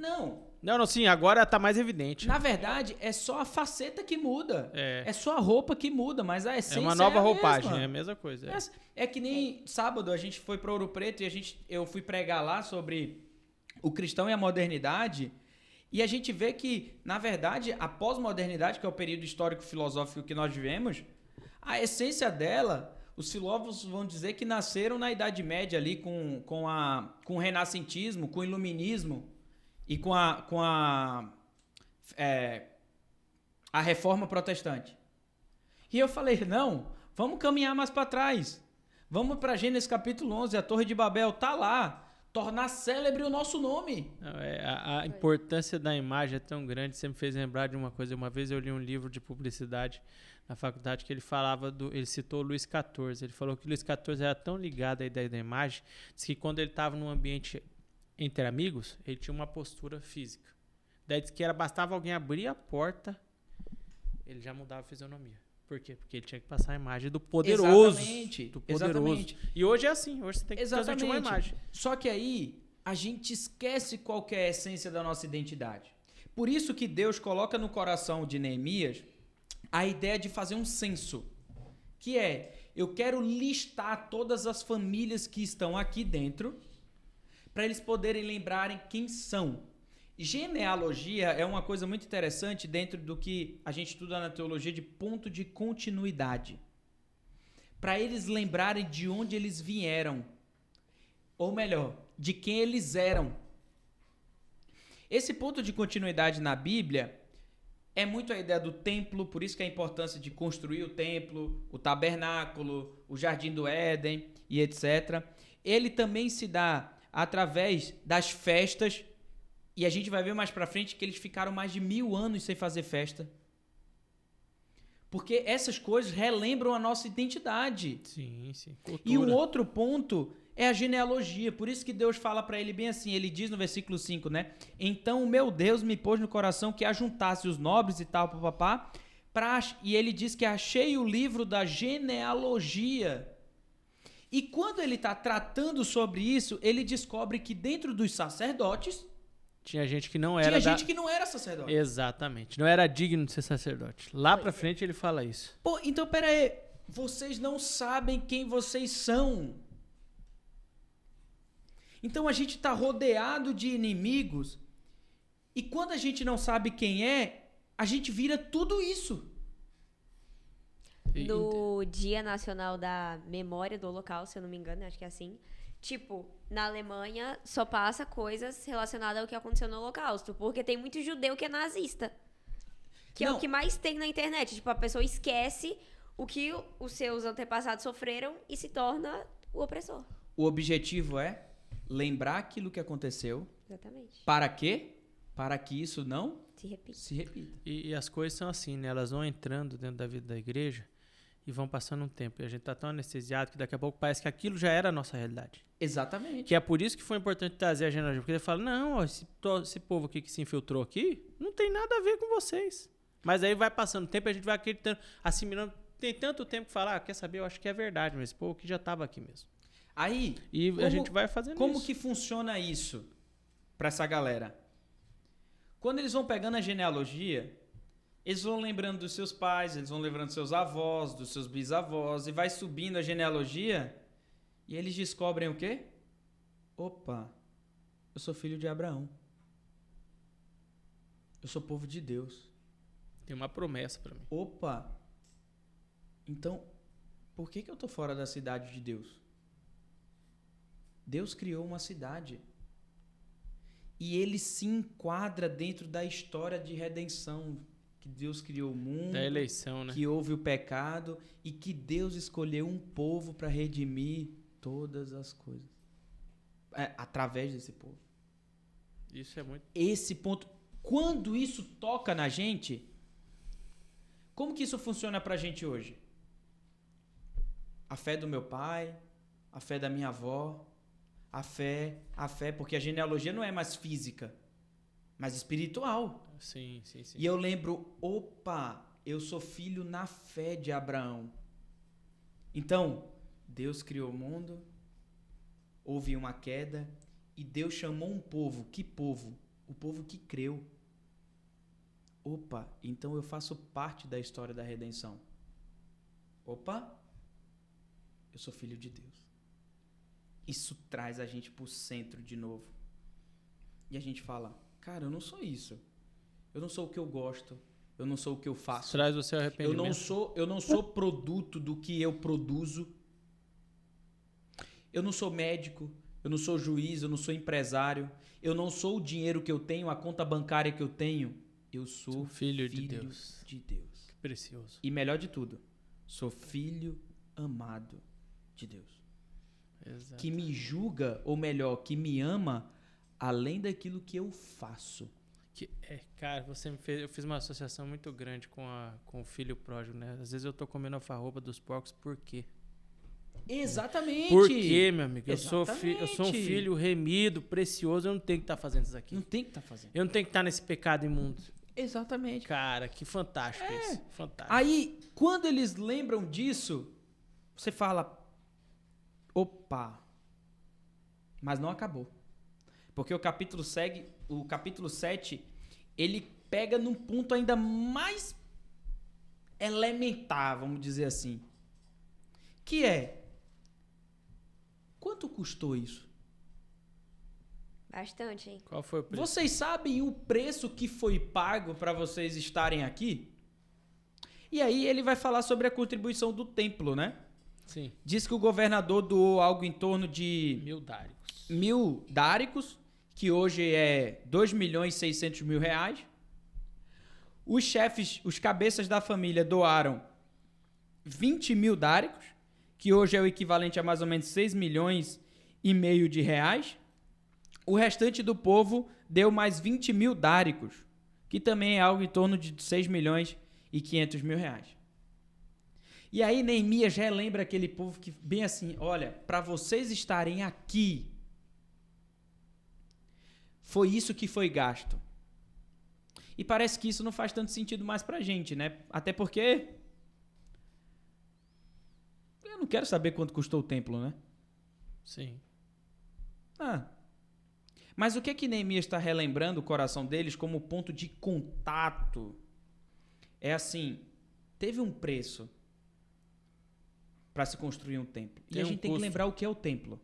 Speaker 3: Não, sim, agora tá mais evidente.
Speaker 1: Na verdade, é só a faceta que muda.
Speaker 3: É
Speaker 1: só a roupa que muda, mas a essência
Speaker 3: uma nova
Speaker 1: é a
Speaker 3: roupagem,
Speaker 1: mesma.
Speaker 3: é a mesma coisa.
Speaker 1: É que nem sábado a gente foi para Ouro Preto e eu fui pregar lá sobre o cristão e a modernidade. E a gente vê que, na verdade, a pós-modernidade, que é o período histórico-filosófico que nós vivemos, a essência dela, os filósofos vão dizer que nasceram na Idade Média ali com o renascentismo, com o iluminismo e com a reforma protestante. E eu falei, não, vamos caminhar mais para trás. Vamos para Gênesis capítulo 11, a Torre de Babel tá lá. Tornar célebre o nosso nome.
Speaker 3: A importância da imagem é tão grande, você me fez lembrar de uma coisa. Uma vez eu li um livro de publicidade na faculdade que ele falava ele citou Luís XIV. Ele falou que Luís XIV era tão ligado à ideia da imagem, disse que quando ele estava num ambiente entre amigos, ele tinha uma postura física. Daí disse que bastava alguém abrir a porta, ele já mudava a fisionomia. Por quê? Porque ele tinha que passar a imagem do poderoso.
Speaker 1: Exatamente.
Speaker 3: Do poderoso.
Speaker 1: Exatamente.
Speaker 3: E hoje é assim. Hoje você tem que transmitir uma imagem.
Speaker 1: Só que aí a gente esquece qual que é a essência da nossa identidade. Por isso que Deus coloca no coração de Neemias a ideia de fazer um censo. Que eu quero listar todas as famílias que estão aqui dentro para eles poderem lembrarem quem são. Genealogia é uma coisa muito interessante dentro do que a gente estuda na teologia de ponto de continuidade. Para eles lembrarem de onde eles vieram. Ou melhor, de quem eles eram. Esse ponto de continuidade na Bíblia é muito a ideia do templo, por isso que a importância de construir o templo, o tabernáculo, o jardim do Éden e etc. Ele também se dá através das festas, e a gente vai ver mais pra frente que eles ficaram mais de 1000 anos sem fazer festa. Porque essas coisas relembram a nossa identidade.
Speaker 3: Sim. Cultura.
Speaker 1: E um outro ponto é a genealogia. Por isso que Deus fala para ele bem assim. Ele diz no versículo 5, né? Então o meu Deus me pôs no coração que ajuntasse os nobres e tal, papapá. E ele diz que achei o livro da genealogia. E quando ele está tratando sobre isso, ele descobre que dentro dos sacerdotes...
Speaker 3: Tinha gente que não era
Speaker 1: sacerdote.
Speaker 3: Exatamente. Não era digno de ser sacerdote. Lá pra frente ele fala isso.
Speaker 1: Pô, então pera aí. Vocês não sabem quem vocês são. Então a gente tá rodeado de inimigos. E quando a gente não sabe quem é, a gente vira tudo isso.
Speaker 2: No Dia Nacional da Memória do Holocausto, se eu não me engano, acho que é assim... Tipo, na Alemanha só passa coisas relacionadas ao que aconteceu no Holocausto. Porque tem muito judeu que é nazista. Que é o que mais tem na internet. Tipo, a pessoa esquece o que os seus antepassados sofreram e se torna o opressor.
Speaker 1: O objetivo é lembrar aquilo que aconteceu.
Speaker 2: Exatamente.
Speaker 1: Para quê? Para que isso não
Speaker 2: se repita.
Speaker 3: E as coisas são assim, né? Elas vão entrando dentro da vida da igreja e vão passando um tempo. E a gente tá tão anestesiado que daqui a pouco parece que aquilo já era a nossa realidade.
Speaker 1: Exatamente.
Speaker 3: Que é por isso que foi importante trazer a genealogia. Porque ele fala, não, ó, esse povo aqui que se infiltrou aqui, não tem nada a ver com vocês. Mas aí vai passando o tempo e a gente vai acreditando, assimilando. Tem tanto tempo que fala, quer saber, eu acho que é verdade, mas pô, que já estava aqui mesmo.
Speaker 1: Aí,
Speaker 3: e a gente vai fazendo
Speaker 1: como
Speaker 3: isso.
Speaker 1: Que funciona isso para essa galera? Quando eles vão pegando a genealogia, eles vão lembrando dos seus pais, eles vão lembrando dos seus avós, dos seus bisavós, e vai subindo a genealogia, e eles descobrem o quê? Opa, eu sou filho de Abraão. Eu sou povo de Deus.
Speaker 3: Tem uma promessa para mim.
Speaker 1: Opa, então, por que eu tô fora da cidade de Deus? Deus criou uma cidade. E ele se enquadra dentro da história de redenção. Que Deus criou o mundo.
Speaker 3: Da eleição, né?
Speaker 1: Que houve o pecado. E que Deus escolheu um povo para redimir todas as coisas. Através desse povo.
Speaker 3: Isso é muito...
Speaker 1: Esse ponto. Quando isso toca na gente, como que isso funciona pra gente hoje? A fé do meu pai, a fé da minha avó, a fé, porque a genealogia não é mais física, mas espiritual.
Speaker 3: Sim.
Speaker 1: E eu lembro, opa, eu sou filho na fé de Abraão. Então, Deus criou o mundo, houve uma queda, e Deus chamou um povo. Que povo? O povo que creu. Opa, então eu faço parte da história da redenção. Opa, eu sou filho de Deus. Isso traz a gente pro centro de novo. E a gente fala, cara, eu não sou isso. Eu não sou o que eu gosto. Eu não sou o que eu faço.
Speaker 3: Traz o seu arrependimento.
Speaker 1: Eu não sou produto do que eu produzo. Eu não sou médico. Eu não sou juiz. Eu não sou empresário. Eu não sou o dinheiro que eu tenho, a conta bancária que eu tenho. Eu sou filho de Deus.
Speaker 3: Que precioso.
Speaker 1: E melhor de tudo, sou filho amado de Deus.
Speaker 3: Exato.
Speaker 1: Que me julga, ou melhor, que me ama além daquilo que eu faço.
Speaker 3: Cara, eu fiz uma associação muito grande com o filho pródigo, né? Às vezes eu tô comendo a farroba dos porcos, por quê?
Speaker 1: Exatamente.
Speaker 3: Por quê, meu amigo? Eu sou um filho remido, precioso, eu não tenho que estar fazendo isso aqui.
Speaker 1: Não tem que estar fazendo.
Speaker 3: Eu não tenho que estar nesse pecado imundo.
Speaker 1: Exatamente.
Speaker 3: Cara, que fantástico isso. Fantástico.
Speaker 1: Aí, quando eles lembram disso, você fala, opa, mas não acabou. Porque o capítulo 7, ele pega num ponto ainda mais elementar, vamos dizer assim. Que é, quanto custou isso?
Speaker 2: Bastante, hein?
Speaker 3: Qual foi o preço?
Speaker 1: Vocês sabem o preço que foi pago para vocês estarem aqui? E aí ele vai falar sobre a contribuição do templo, né?
Speaker 3: Sim.
Speaker 1: Diz que o governador doou algo em torno de 1.000 dáricos, que hoje é 2.600.000 reais. Os chefes, os cabeças da família doaram 20 mil dáricos, que hoje é o equivalente a mais ou menos 6 milhões e meio de reais. O restante do povo deu mais 20 mil dáricos, que também é algo em torno de 6 milhões e 500 mil reais. E aí Neemias relembra aquele povo que, bem assim, olha, para vocês estarem aqui, foi isso que foi gasto. E parece que isso não faz tanto sentido mais pra gente, né? Até porque eu não quero saber quanto custou o templo, né?
Speaker 3: Sim.
Speaker 1: Mas o que Neemias está relembrando o coração deles como ponto de contato? É assim, teve um preço para se construir um templo. E a gente tem que lembrar o que é o templo.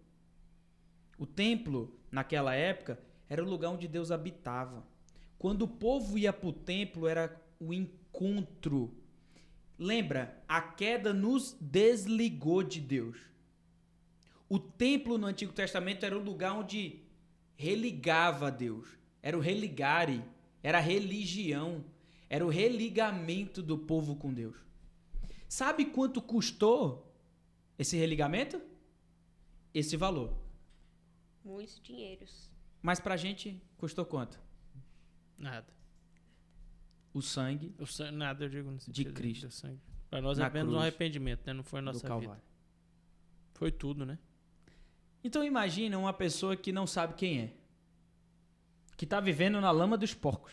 Speaker 1: O templo, naquela época, era o lugar onde Deus habitava. Quando o povo ia para o templo, era o encontro. Lembra? A queda nos desligou de Deus. O templo no Antigo Testamento era o lugar onde religava a Deus. Era o religare, era a religião, era o religamento do povo com Deus. Sabe quanto custou esse religamento? Esse valor.
Speaker 2: Muitos dinheiros.
Speaker 1: Mas pra gente custou quanto?
Speaker 3: Nada.
Speaker 1: O sangue,
Speaker 3: nada, eu digo no sentido
Speaker 1: de Cristo.
Speaker 3: Do sangue. Para nós é apenas um arrependimento, né? Não foi a nossa vida. Foi tudo, né?
Speaker 1: Então imagina uma pessoa que não sabe quem é. Que tá vivendo na lama dos porcos.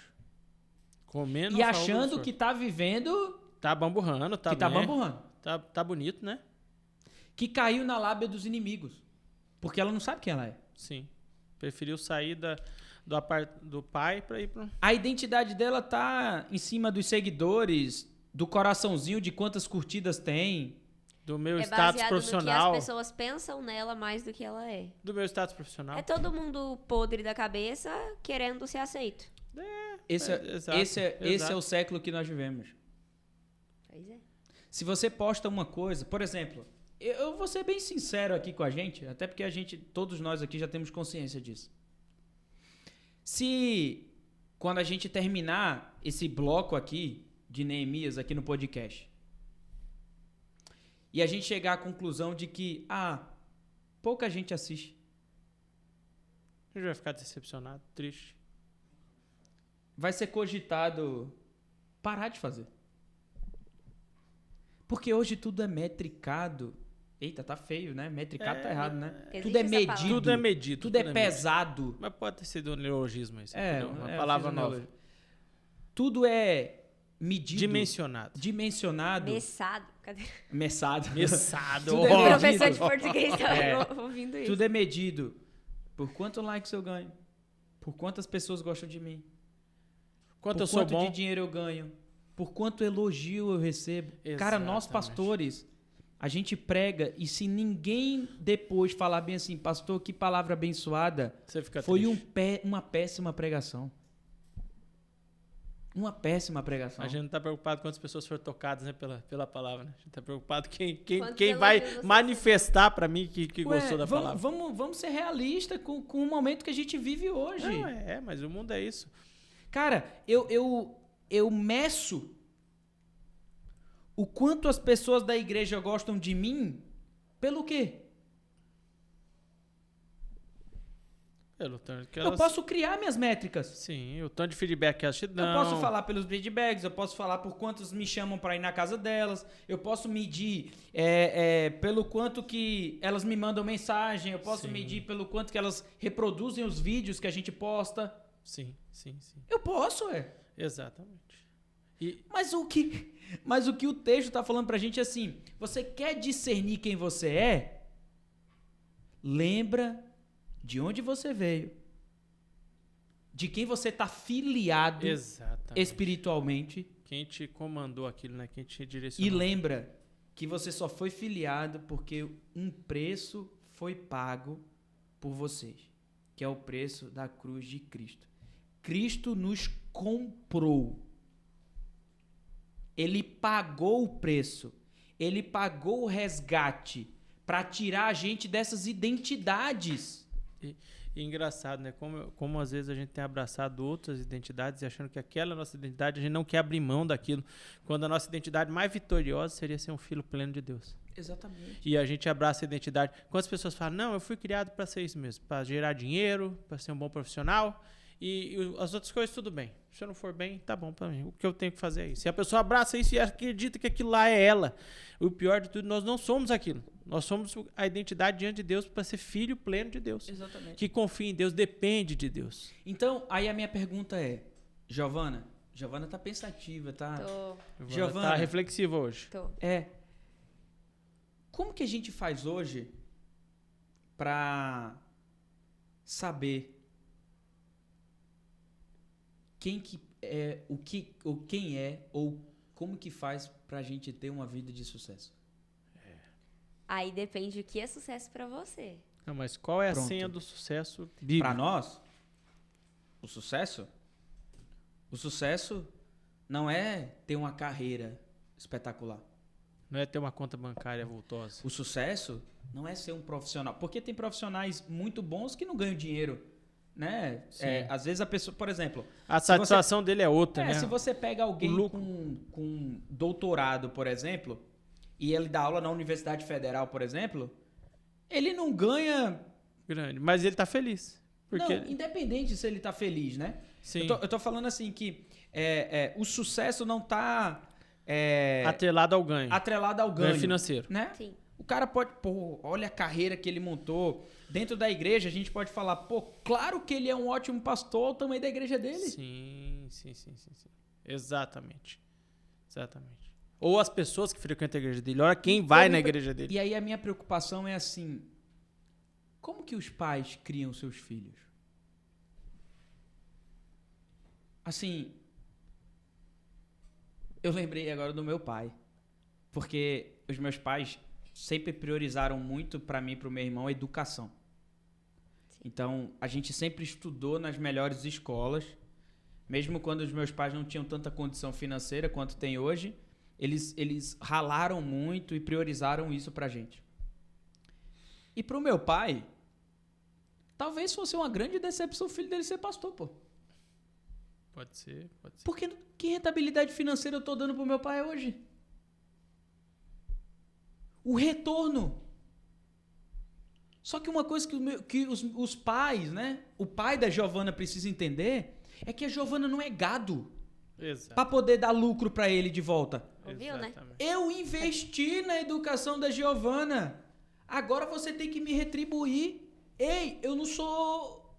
Speaker 3: Comendo
Speaker 1: e achando que tá vivendo...
Speaker 3: Tá bamburrando, tá
Speaker 1: que tá bamburrando.
Speaker 3: Tá bonito, né?
Speaker 1: Que caiu na lábia dos inimigos. Porque ela não sabe quem ela é.
Speaker 3: Sim. Preferiu sair do pai para ir pro...
Speaker 1: A identidade dela tá em cima dos seguidores, do coraçãozinho de quantas curtidas tem.
Speaker 3: Do meu status profissional.
Speaker 2: No que as pessoas pensam nela mais do que ela é.
Speaker 3: Do meu status profissional.
Speaker 2: É todo mundo podre da cabeça querendo ser aceito.
Speaker 1: Esse é o século que nós vivemos.
Speaker 2: Pois é.
Speaker 1: Se você posta uma coisa, por exemplo, eu vou ser bem sincero aqui com a gente, até porque todos nós aqui já temos consciência disso. Se quando a gente terminar esse bloco aqui de Neemias aqui no podcast, e a gente chegar à conclusão de que, pouca gente assiste.
Speaker 3: A gente vai ficar decepcionado, triste.
Speaker 1: Vai ser cogitado parar de fazer. Porque hoje tudo é metricado. Eita, tá feio, né? Metricado tá errado, né? Tudo é medido.
Speaker 3: Tudo é medido.
Speaker 1: Tudo é pesado.
Speaker 3: Medido. Mas pode ter sido um neologismo isso.
Speaker 1: Uma
Speaker 3: palavra nova.
Speaker 1: Tudo é medido.
Speaker 3: Dimensionado.
Speaker 2: Messado. Cadê?
Speaker 1: Messado.
Speaker 2: Tudo é professor de português ouvindo isso.
Speaker 1: Tudo é medido. Por quanto likes eu ganho? Por quantas pessoas gostam de mim?
Speaker 3: Quanto eu sou bom?
Speaker 1: Por quanto de dinheiro eu ganho? Por quanto elogio eu recebo?
Speaker 3: Exatamente.
Speaker 1: Cara, nós pastores, a gente prega e se ninguém depois falar bem assim, pastor, que palavra abençoada,
Speaker 3: você fica
Speaker 1: foi uma péssima pregação. Uma péssima pregação.
Speaker 3: A gente não está preocupado quantas pessoas foram tocadas, né, pela palavra. Né? A gente está preocupado quem vai manifestar para mim que gostou da palavra.
Speaker 1: Vamos ser realistas com o momento que a gente vive hoje.
Speaker 3: Não, mas o mundo é isso.
Speaker 1: Cara, eu meço o quanto as pessoas da igreja gostam de mim pelo quê?
Speaker 3: Pelo tanto que
Speaker 1: eu posso criar minhas métricas.
Speaker 3: Sim, o tanto de feedback que elas te dão.
Speaker 1: Eu posso falar pelos feedbacks, eu posso falar por quantos me chamam para ir na casa delas, eu posso medir pelo quanto que elas me mandam mensagem, eu posso medir pelo quanto que elas reproduzem os vídeos que a gente posta.
Speaker 3: Sim.
Speaker 1: Eu posso,
Speaker 3: Exatamente.
Speaker 1: Mas o que o texto está falando pra gente é assim, você quer discernir quem você é? Lembra de onde você veio, de quem você está filiado espiritualmente.
Speaker 3: Quem te comandou aquilo, né? Quem te direcionou.
Speaker 1: E lembra que você só foi filiado porque um preço foi pago por vocês, que é o preço da cruz de Cristo. Cristo nos comprou. Ele pagou o preço. Ele pagou o resgate para tirar a gente dessas identidades.
Speaker 3: E engraçado, né? Como às vezes a gente tem abraçado outras identidades e achando que aquela é a nossa identidade, a gente não quer abrir mão daquilo, quando a nossa identidade mais vitoriosa seria ser um filho pleno de Deus.
Speaker 1: Exatamente.
Speaker 3: E a gente abraça a identidade. Quantas pessoas falam, não, eu fui criado para ser isso mesmo, para gerar dinheiro, para ser um bom profissional, e as outras coisas tudo bem. Se eu não for bem, tá bom para mim. O que eu tenho que fazer é isso. Se a pessoa abraça isso e acredita que aquilo lá é ela, o pior de tudo, nós não somos aquilo. Nós somos a identidade diante de Deus para ser filho pleno de Deus.
Speaker 1: Exatamente.
Speaker 3: Que confia em Deus, depende de Deus.
Speaker 1: Então, aí a minha pergunta é, Giovana tá pensativa, tá?
Speaker 2: Tô.
Speaker 3: Giovana tá reflexiva hoje.
Speaker 2: Tô.
Speaker 1: Como que a gente faz hoje para saber quem que é, quem é ou como que faz pra gente ter uma vida de sucesso?
Speaker 2: Aí depende o que é sucesso pra você.
Speaker 3: Não, mas qual é a senha do sucesso bíblico?
Speaker 1: Pra nós, o sucesso não é ter uma carreira espetacular.
Speaker 3: Não é ter uma conta bancária vultosa.
Speaker 1: O sucesso não é ser um profissional. Porque tem profissionais muito bons que não ganham dinheiro, né? Às vezes a pessoa, por exemplo...
Speaker 3: A satisfação dele é outra, né?
Speaker 1: Se você pega alguém com doutorado, por exemplo, e ele dá aula na Universidade Federal, por exemplo, ele não ganha...
Speaker 3: Grande, mas ele tá feliz. Porque...
Speaker 1: Não, independente se ele tá feliz, né?
Speaker 3: Sim.
Speaker 1: Eu tô falando assim que o sucesso não tá...
Speaker 3: atrelado ao ganho.
Speaker 1: Atrelado ao ganho
Speaker 3: financeiro.
Speaker 1: Né?
Speaker 2: Sim.
Speaker 1: O cara pode... Pô, olha a carreira que ele montou. Dentro da igreja, a gente pode falar, pô, claro que ele é um ótimo pastor, o tamanho da igreja dele.
Speaker 3: Sim. Exatamente. Ou as pessoas que frequentam a igreja dele. Olha quem vai na igreja dele.
Speaker 1: E aí a minha preocupação é assim, como que os pais criam seus filhos? Assim, eu lembrei agora do meu pai, porque os meus pais sempre priorizaram muito para mim e para o meu irmão a educação. Então, a gente sempre estudou nas melhores escolas, mesmo quando os meus pais não tinham tanta condição financeira quanto tem hoje, eles ralaram muito e priorizaram isso pra gente. E pro meu pai, talvez fosse uma grande decepção o filho dele ser pastor, pô.
Speaker 3: Pode ser.
Speaker 1: Porque que rentabilidade financeira eu tô dando pro meu pai hoje? O retorno. Só que uma coisa que os pais, né? O pai da Giovana precisa entender é que a Giovana não é gado.
Speaker 3: Exato.
Speaker 1: Pra poder dar lucro pra ele de volta.
Speaker 2: Ouviu, né?
Speaker 1: Eu investi na educação da Giovana. Agora você tem que me retribuir. Ei, eu não sou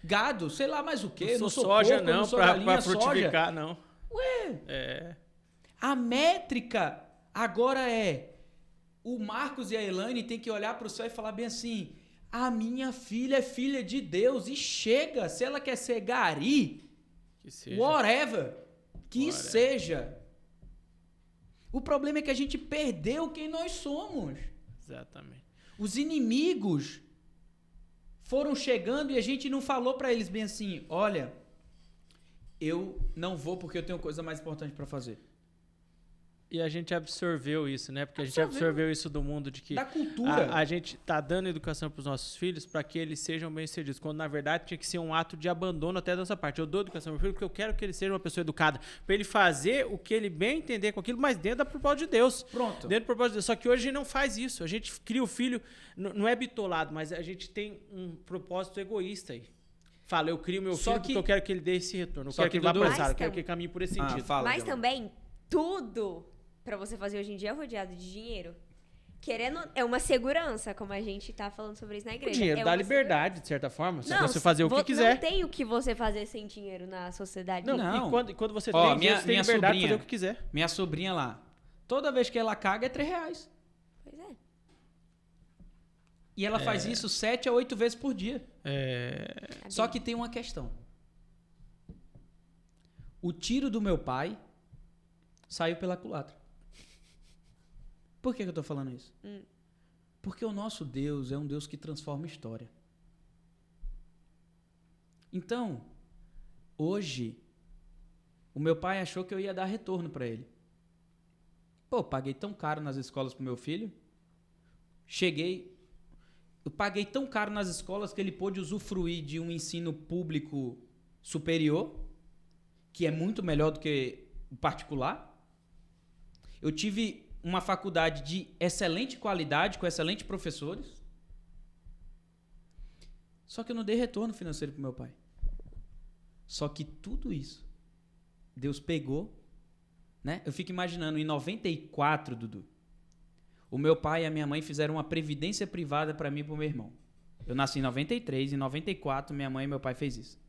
Speaker 1: gado, sei lá mais o quê.
Speaker 3: Não
Speaker 1: sou
Speaker 3: soja,
Speaker 1: porco,
Speaker 3: não,
Speaker 1: sou
Speaker 3: pra
Speaker 1: galinha,
Speaker 3: frutificar,
Speaker 1: soja.
Speaker 3: não.
Speaker 1: Ué. A métrica agora é... O Marcos e a Elaine tem que olhar pro céu e falar bem assim, a minha filha é filha de Deus e chega, se ela quer ser gari,
Speaker 3: que seja.
Speaker 1: whatever, que seja. O problema é que a gente perdeu quem nós somos.
Speaker 3: Exatamente.
Speaker 1: Os inimigos foram chegando e a gente não falou pra eles bem assim, olha, eu não vou porque eu tenho coisa mais importante pra fazer.
Speaker 3: E a gente absorveu isso, né? Porque a gente absorveu isso do mundo de que
Speaker 1: da cultura.
Speaker 3: A gente tá dando educação para os nossos filhos para que eles sejam bem-sucedidos, quando na verdade tinha que ser um ato de abandono até dessa parte. Eu dou educação ao meu filho porque eu quero que ele seja uma pessoa educada, para ele fazer o que ele bem entender com aquilo, mas dentro da propósito de Deus.
Speaker 1: Pronto.
Speaker 3: Dentro do propósito de Deus. Só que hoje a gente não faz isso. A gente cria o filho, não é bitolado, mas a gente tem um propósito egoísta aí. Fala, eu crio meu filho porque eu quero que ele dê esse retorno. Eu quero que ele vá para essa área, eu quero que ele caminhe por esse sentido.
Speaker 2: Mas também, tudo pra você fazer hoje em dia é rodeado de dinheiro. Querendo, é uma segurança, como a gente tá falando sobre isso na igreja.
Speaker 3: O dinheiro dá liberdade, de certa forma, se você fazer o que quiser.
Speaker 2: Não tem o que você fazer sem dinheiro na sociedade.
Speaker 3: Não. E quando você tem dinheiro, você tem liberdade de fazer o que quiser.
Speaker 1: Minha sobrinha lá, toda vez que ela caga é R$3.
Speaker 2: Pois é.
Speaker 1: E ela faz isso 7 a 8 vezes por dia.
Speaker 3: É...
Speaker 1: Só que tem uma questão. O tiro do meu pai saiu pela culatra. Por que eu tô falando isso? Porque o nosso Deus é um Deus que transforma história. Então, hoje, o meu pai achou que eu ia dar retorno para ele. Pô, paguei tão caro nas escolas pro meu filho. Cheguei... eu paguei tão caro nas escolas que ele pôde usufruir de um ensino público superior, que é muito melhor do que o particular. Eu tive uma faculdade de excelente qualidade, com excelentes professores. Só que eu não dei retorno financeiro pro meu pai. Só que tudo isso, Deus pegou, né? Eu fico imaginando, em 94, Dudu, o meu pai e a minha mãe fizeram uma previdência privada para mim e pro meu irmão. Eu nasci em 93, em 94, minha mãe e meu pai fez isso.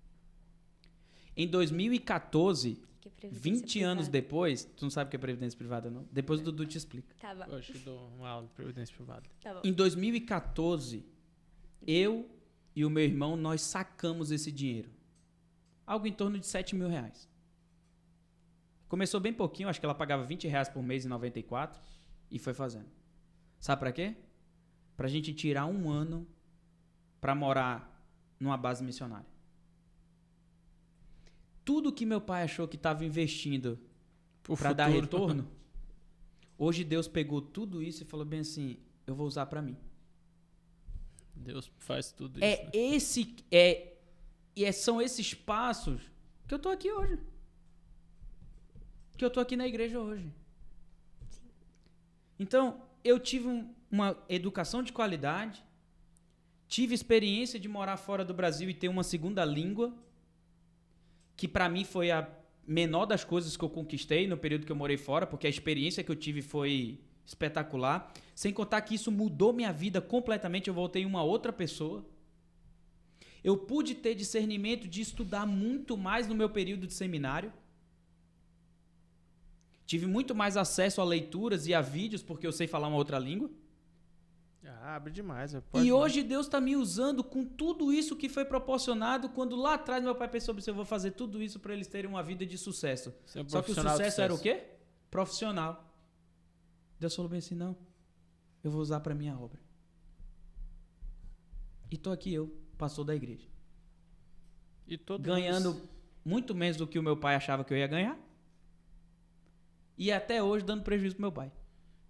Speaker 1: Em 2014, 20 anos depois, tu não sabe o que é previdência privada, não? Depois o Dudu te explica.
Speaker 2: Tá bom.
Speaker 3: Eu acho que dou uma aula de previdência privada.
Speaker 2: Tá bom.
Speaker 1: Em 2014, eu e o meu irmão, nós sacamos esse dinheiro. Algo em torno de 7 mil reais. Começou bem pouquinho, acho que ela pagava 20 reais por mês em 94 e foi fazendo. Sabe pra quê? Pra gente tirar um ano pra morar numa base missionária. Tudo que meu pai achou que estava investindo para dar retorno, hoje Deus pegou tudo isso e falou bem assim, eu vou usar para mim.
Speaker 3: Deus faz tudo isso.
Speaker 1: São esses passos que eu tô aqui hoje. Que eu tô aqui na igreja hoje. Então, eu tive uma educação de qualidade, tive experiência de morar fora do Brasil e ter uma segunda língua, que para mim foi a menor das coisas que eu conquistei no período que eu morei fora, porque a experiência que eu tive foi espetacular. Sem contar que isso mudou minha vida completamente, eu voltei uma outra pessoa. Eu pude ter discernimento de estudar muito mais no meu período de seminário. Tive muito mais acesso a leituras e a vídeos, porque eu sei falar uma outra língua.
Speaker 3: Abre demais.
Speaker 1: E hoje Deus está me usando com tudo isso que foi proporcionado quando lá atrás meu pai pensou assim, eu vou fazer tudo isso para eles terem uma vida de sucesso. Só que o sucesso era o quê? Profissional. Deus falou bem assim, não, eu vou usar para minha obra. E tô aqui eu, pastor da igreja.
Speaker 3: E
Speaker 1: ganhando muito menos do que o meu pai achava que eu ia ganhar. E até hoje dando prejuízo pro meu pai.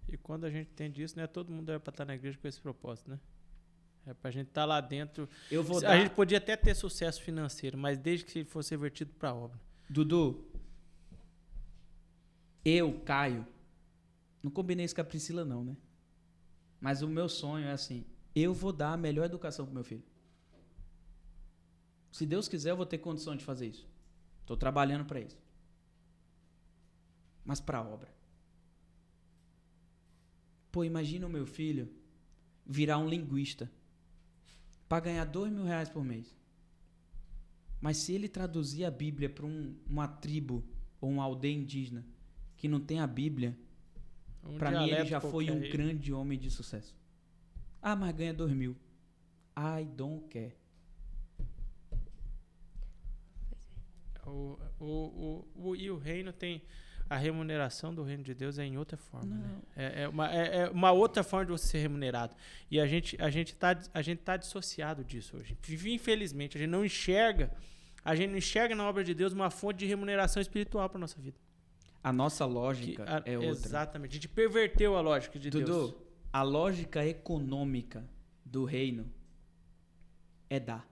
Speaker 3: E quando a gente entende isso, né? Todo mundo era para estar na igreja com esse propósito, né? É pra gente estar lá dentro. A gente podia até ter sucesso financeiro, mas desde que ele fosse revertido para a obra.
Speaker 1: Dudu, eu, Caio, não combinei isso com a Priscila não, né? Mas o meu sonho é assim, eu vou dar a melhor educação pro meu filho. Se Deus quiser, eu vou ter condição de fazer isso. Estou trabalhando para isso. Mas para a obra. Pô, imagina o meu filho virar um linguista para ganhar 2 mil reais por mês. Mas se ele traduzir a Bíblia para uma tribo ou uma aldeia indígena que não tem a Bíblia, para mim ele já foi um grande homem de sucesso. Ah, mas ganha 2 mil. I don't care.
Speaker 3: E o reino tem... A remuneração do reino de Deus é em outra forma, né? É uma outra forma de você ser remunerado. E a gente tá dissociado disso hoje. Infelizmente, a gente não enxerga na obra de Deus uma fonte de remuneração espiritual para nossa vida.
Speaker 1: A nossa lógica é outra.
Speaker 3: Exatamente. A gente perverteu a lógica de Deus.
Speaker 1: Dudu, a lógica econômica do reino é dar.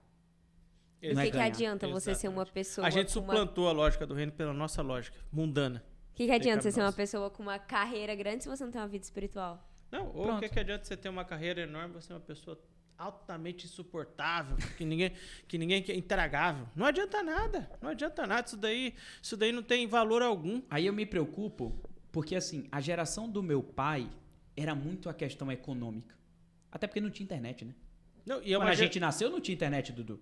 Speaker 2: E o que adianta você ser uma pessoa...
Speaker 3: A gente suplantou a lógica do reino pela nossa lógica mundana.
Speaker 2: O que adianta você ser uma pessoa com uma carreira grande se você não tem uma vida espiritual?
Speaker 3: Não, ou o que adianta você ter uma carreira enorme, você é uma pessoa altamente insuportável, que ninguém quer, intragável. Não adianta nada, isso daí não tem valor algum.
Speaker 1: Aí eu me preocupo, porque assim, a geração do meu pai era muito a questão econômica. Até porque não tinha internet, né?
Speaker 3: Não,
Speaker 1: quando a gente nasceu, não tinha internet, Dudu.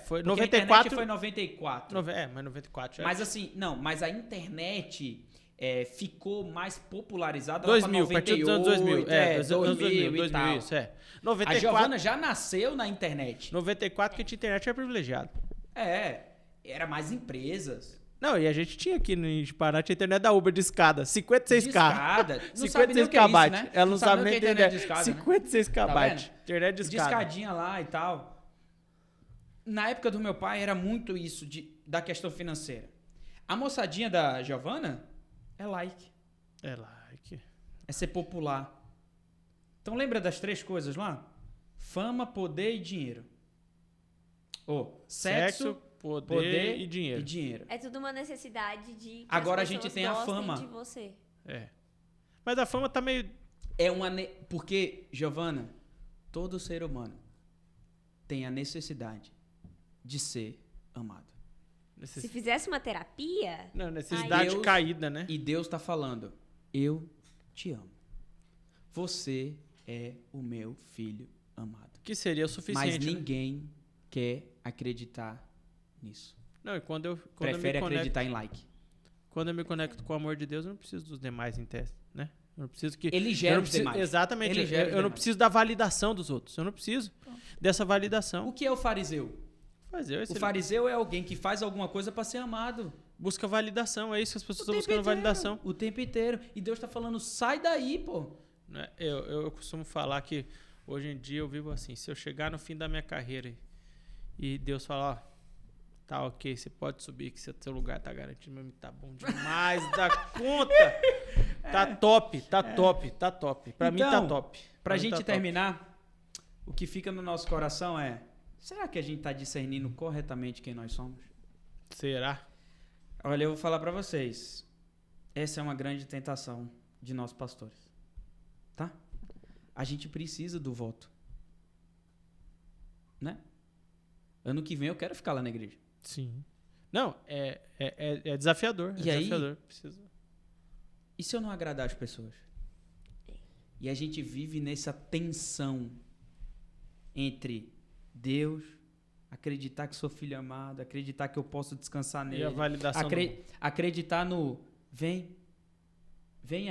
Speaker 3: Foi
Speaker 1: porque
Speaker 3: 94.
Speaker 1: A internet foi 94.
Speaker 3: Mas 94 já.
Speaker 1: Mas assim, não, mas a internet ficou mais popularizada
Speaker 3: 2000,
Speaker 1: lá pra 98.
Speaker 3: A partir dos anos 2000.
Speaker 1: 2000 e tal.
Speaker 3: Isso, 94,
Speaker 1: a Giovana já nasceu na internet.
Speaker 3: 94 que tinha internet era privilegiado.
Speaker 1: Era mais empresas.
Speaker 3: Não, e a gente tinha aqui no Paraná, tinha internet da Uber de escada, 56K.
Speaker 1: Escada. Não
Speaker 3: 56 KB.
Speaker 1: É isso, né?
Speaker 3: Ela não sabe nem
Speaker 1: internet de escada,
Speaker 3: 56 KB.
Speaker 1: Tá vendo?
Speaker 3: Internet de escada.
Speaker 1: Discadinha lá e tal. Na época do meu pai era muito isso da questão financeira. A moçadinha da Giovana é like.
Speaker 3: É like.
Speaker 1: É ser popular. Então lembra das 3 coisas lá? Fama, poder e dinheiro.
Speaker 3: Sexo, poder e dinheiro.
Speaker 2: É tudo uma necessidade de que
Speaker 1: agora
Speaker 2: as
Speaker 1: a gente
Speaker 2: pessoas
Speaker 1: tem a
Speaker 2: gostem
Speaker 1: fama.
Speaker 2: de você.
Speaker 3: Mas a fama tá meio...
Speaker 1: Porque, Giovana, todo ser humano tem a necessidade de ser amado.
Speaker 2: Se fizesse uma terapia...
Speaker 3: Não, necessidade
Speaker 1: Deus,
Speaker 3: caída, né?
Speaker 1: E Deus está falando, eu te amo. Você é o meu filho amado.
Speaker 3: Que seria o suficiente,
Speaker 1: mas ninguém quer acreditar nisso.
Speaker 3: Não, e quando
Speaker 1: Prefere acreditar em like.
Speaker 3: Quando eu me conecto com o amor de Deus, eu não preciso dos demais em teste, né? Eu não preciso que...
Speaker 1: Ele gera os demais.
Speaker 3: Exatamente. Eu não preciso da validação dos outros. Eu não preciso dessa validação.
Speaker 1: O que é o fariseu?
Speaker 3: O
Speaker 1: fariseu é alguém que faz alguma coisa para ser amado.
Speaker 3: Busca validação. É isso que as pessoas estão buscando, validação.
Speaker 1: O tempo inteiro. E Deus está falando, sai daí, pô.
Speaker 3: Eu costumo falar que hoje em dia eu vivo assim. Se eu chegar no fim da minha carreira e Deus falar, ó, tá ok, você pode subir que seu lugar tá garantido, meu amigo, tá bom demais da conta. Tá top. Pra mim tá top.
Speaker 1: Pra gente terminar, o que fica no nosso coração é, será que a gente tá discernindo corretamente quem nós somos?
Speaker 3: Será?
Speaker 1: Olha, eu vou falar pra vocês, essa é uma grande tentação de nós pastores, tá? A gente precisa do voto, né? Ano que vem eu quero ficar lá na igreja.
Speaker 3: Sim. Não, é desafiador.
Speaker 1: E aí,
Speaker 3: desafiador. Precisa.
Speaker 1: E se eu não agradar as pessoas? E a gente vive nessa tensão entre Deus, acreditar que sou filho amado, acreditar que eu posso descansar nele.
Speaker 3: E a validação.
Speaker 1: Acreditar no vem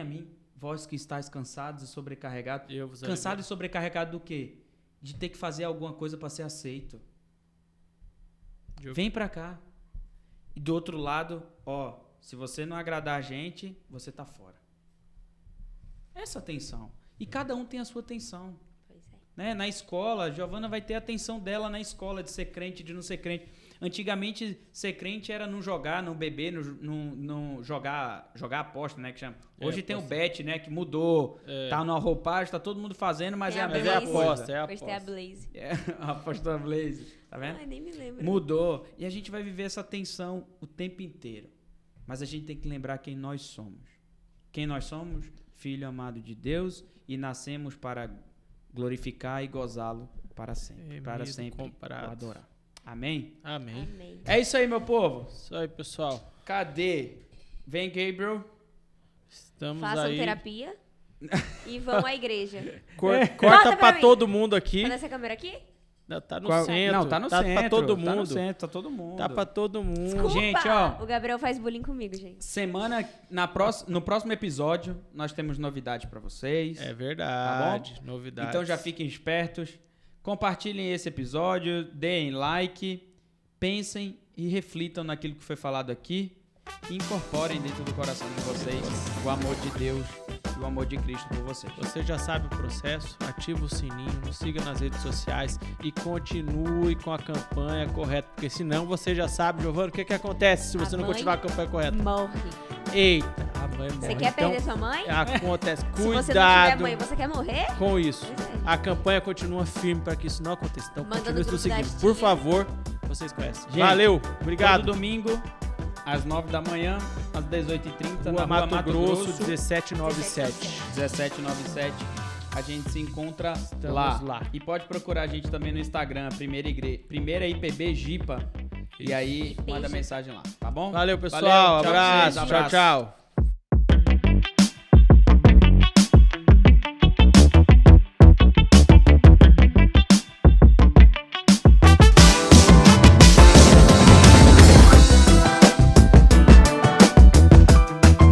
Speaker 1: a mim, vós que estáis cansados e sobrecarregados. Cansado e sobrecarregado do quê? De ter que fazer alguma coisa para ser aceito. Vem pra cá. E do outro lado, ó, se você não agradar a gente, você tá fora. Essa tensão. E cada um tem a sua tensão.
Speaker 2: Pois é.
Speaker 1: Né? Na escola, a Giovana vai ter a tensão dela na escola, de ser crente, de não ser crente. Antigamente, ser crente era não jogar, não beber, não jogar aposta, né? Que chama. Hoje tem o bet, né? Que mudou. Tá numa roupagem, tá todo mundo fazendo, mas é a mesma coisa.
Speaker 2: Hoje tem a Blaze.
Speaker 1: A aposta da Blaze. Tá vendo?
Speaker 2: Ai, nem me lembro.
Speaker 1: Mudou. E a gente vai viver essa tensão o tempo inteiro. Mas a gente tem que lembrar quem nós somos. Quem nós somos? Filho amado de Deus, e nascemos para glorificar e gozá-lo para sempre. Para sempre o adorar. Amém?
Speaker 3: Amém?
Speaker 1: É isso aí, meu povo.
Speaker 3: Isso aí, pessoal.
Speaker 1: Cadê? Vem, Gabriel.
Speaker 3: Estamos
Speaker 2: Façam
Speaker 3: aí.
Speaker 2: terapia e vão à igreja.
Speaker 3: Corta pra todo mundo aqui.
Speaker 2: Tá nessa câmera aqui?
Speaker 3: Não, tá no centro.
Speaker 1: Não, tá no centro.
Speaker 3: Pra todo mundo.
Speaker 1: Tá no centro, tá todo mundo.
Speaker 3: Tá pra todo mundo.
Speaker 2: Desculpa.
Speaker 1: Gente, ó.
Speaker 2: O Gabriel faz bullying comigo, gente.
Speaker 1: No próximo episódio, nós temos novidade pra vocês.
Speaker 3: É verdade.
Speaker 1: Tá bom?
Speaker 3: Novidade.
Speaker 1: Então já fiquem espertos. Compartilhem esse episódio, deem like, pensem e reflitam naquilo que foi falado aqui e incorporem dentro do coração de vocês o amor de Deus e o amor de Cristo por vocês.
Speaker 3: Você já sabe o processo, ativa o sininho, nos siga nas redes sociais e continue com a campanha correta, porque senão você já sabe, Giovana, o que acontece se você não continuar a campanha correta?
Speaker 2: Morre.
Speaker 3: Eita, a mãe morre.
Speaker 2: Você quer perder sua mãe?
Speaker 3: Acontece.
Speaker 2: Se
Speaker 3: Cuidado
Speaker 2: você não tiver mãe, você quer morrer?
Speaker 3: com isso.
Speaker 2: Pois é.
Speaker 3: A campanha continua firme para que isso não aconteça. Então
Speaker 2: Manda
Speaker 3: continue
Speaker 2: no
Speaker 3: nos
Speaker 2: grupo
Speaker 3: seguindo.
Speaker 2: das
Speaker 3: Por
Speaker 2: tias.
Speaker 3: favor, vocês conhecem.
Speaker 1: Gente,
Speaker 3: Valeu, obrigado.
Speaker 1: Todo domingo, às 9 da manhã, às 18h30,
Speaker 3: Rua
Speaker 1: na Rua
Speaker 3: Mato Grosso, 1797.
Speaker 1: 1797. A gente se encontra lá. E pode procurar a gente também no Instagram, Primeira IPB Jipa. E aí, manda mensagem lá, tá bom?
Speaker 3: Valeu, pessoal.
Speaker 1: Valeu, tchau pra vocês,
Speaker 3: Abraço. Tchau, tchau.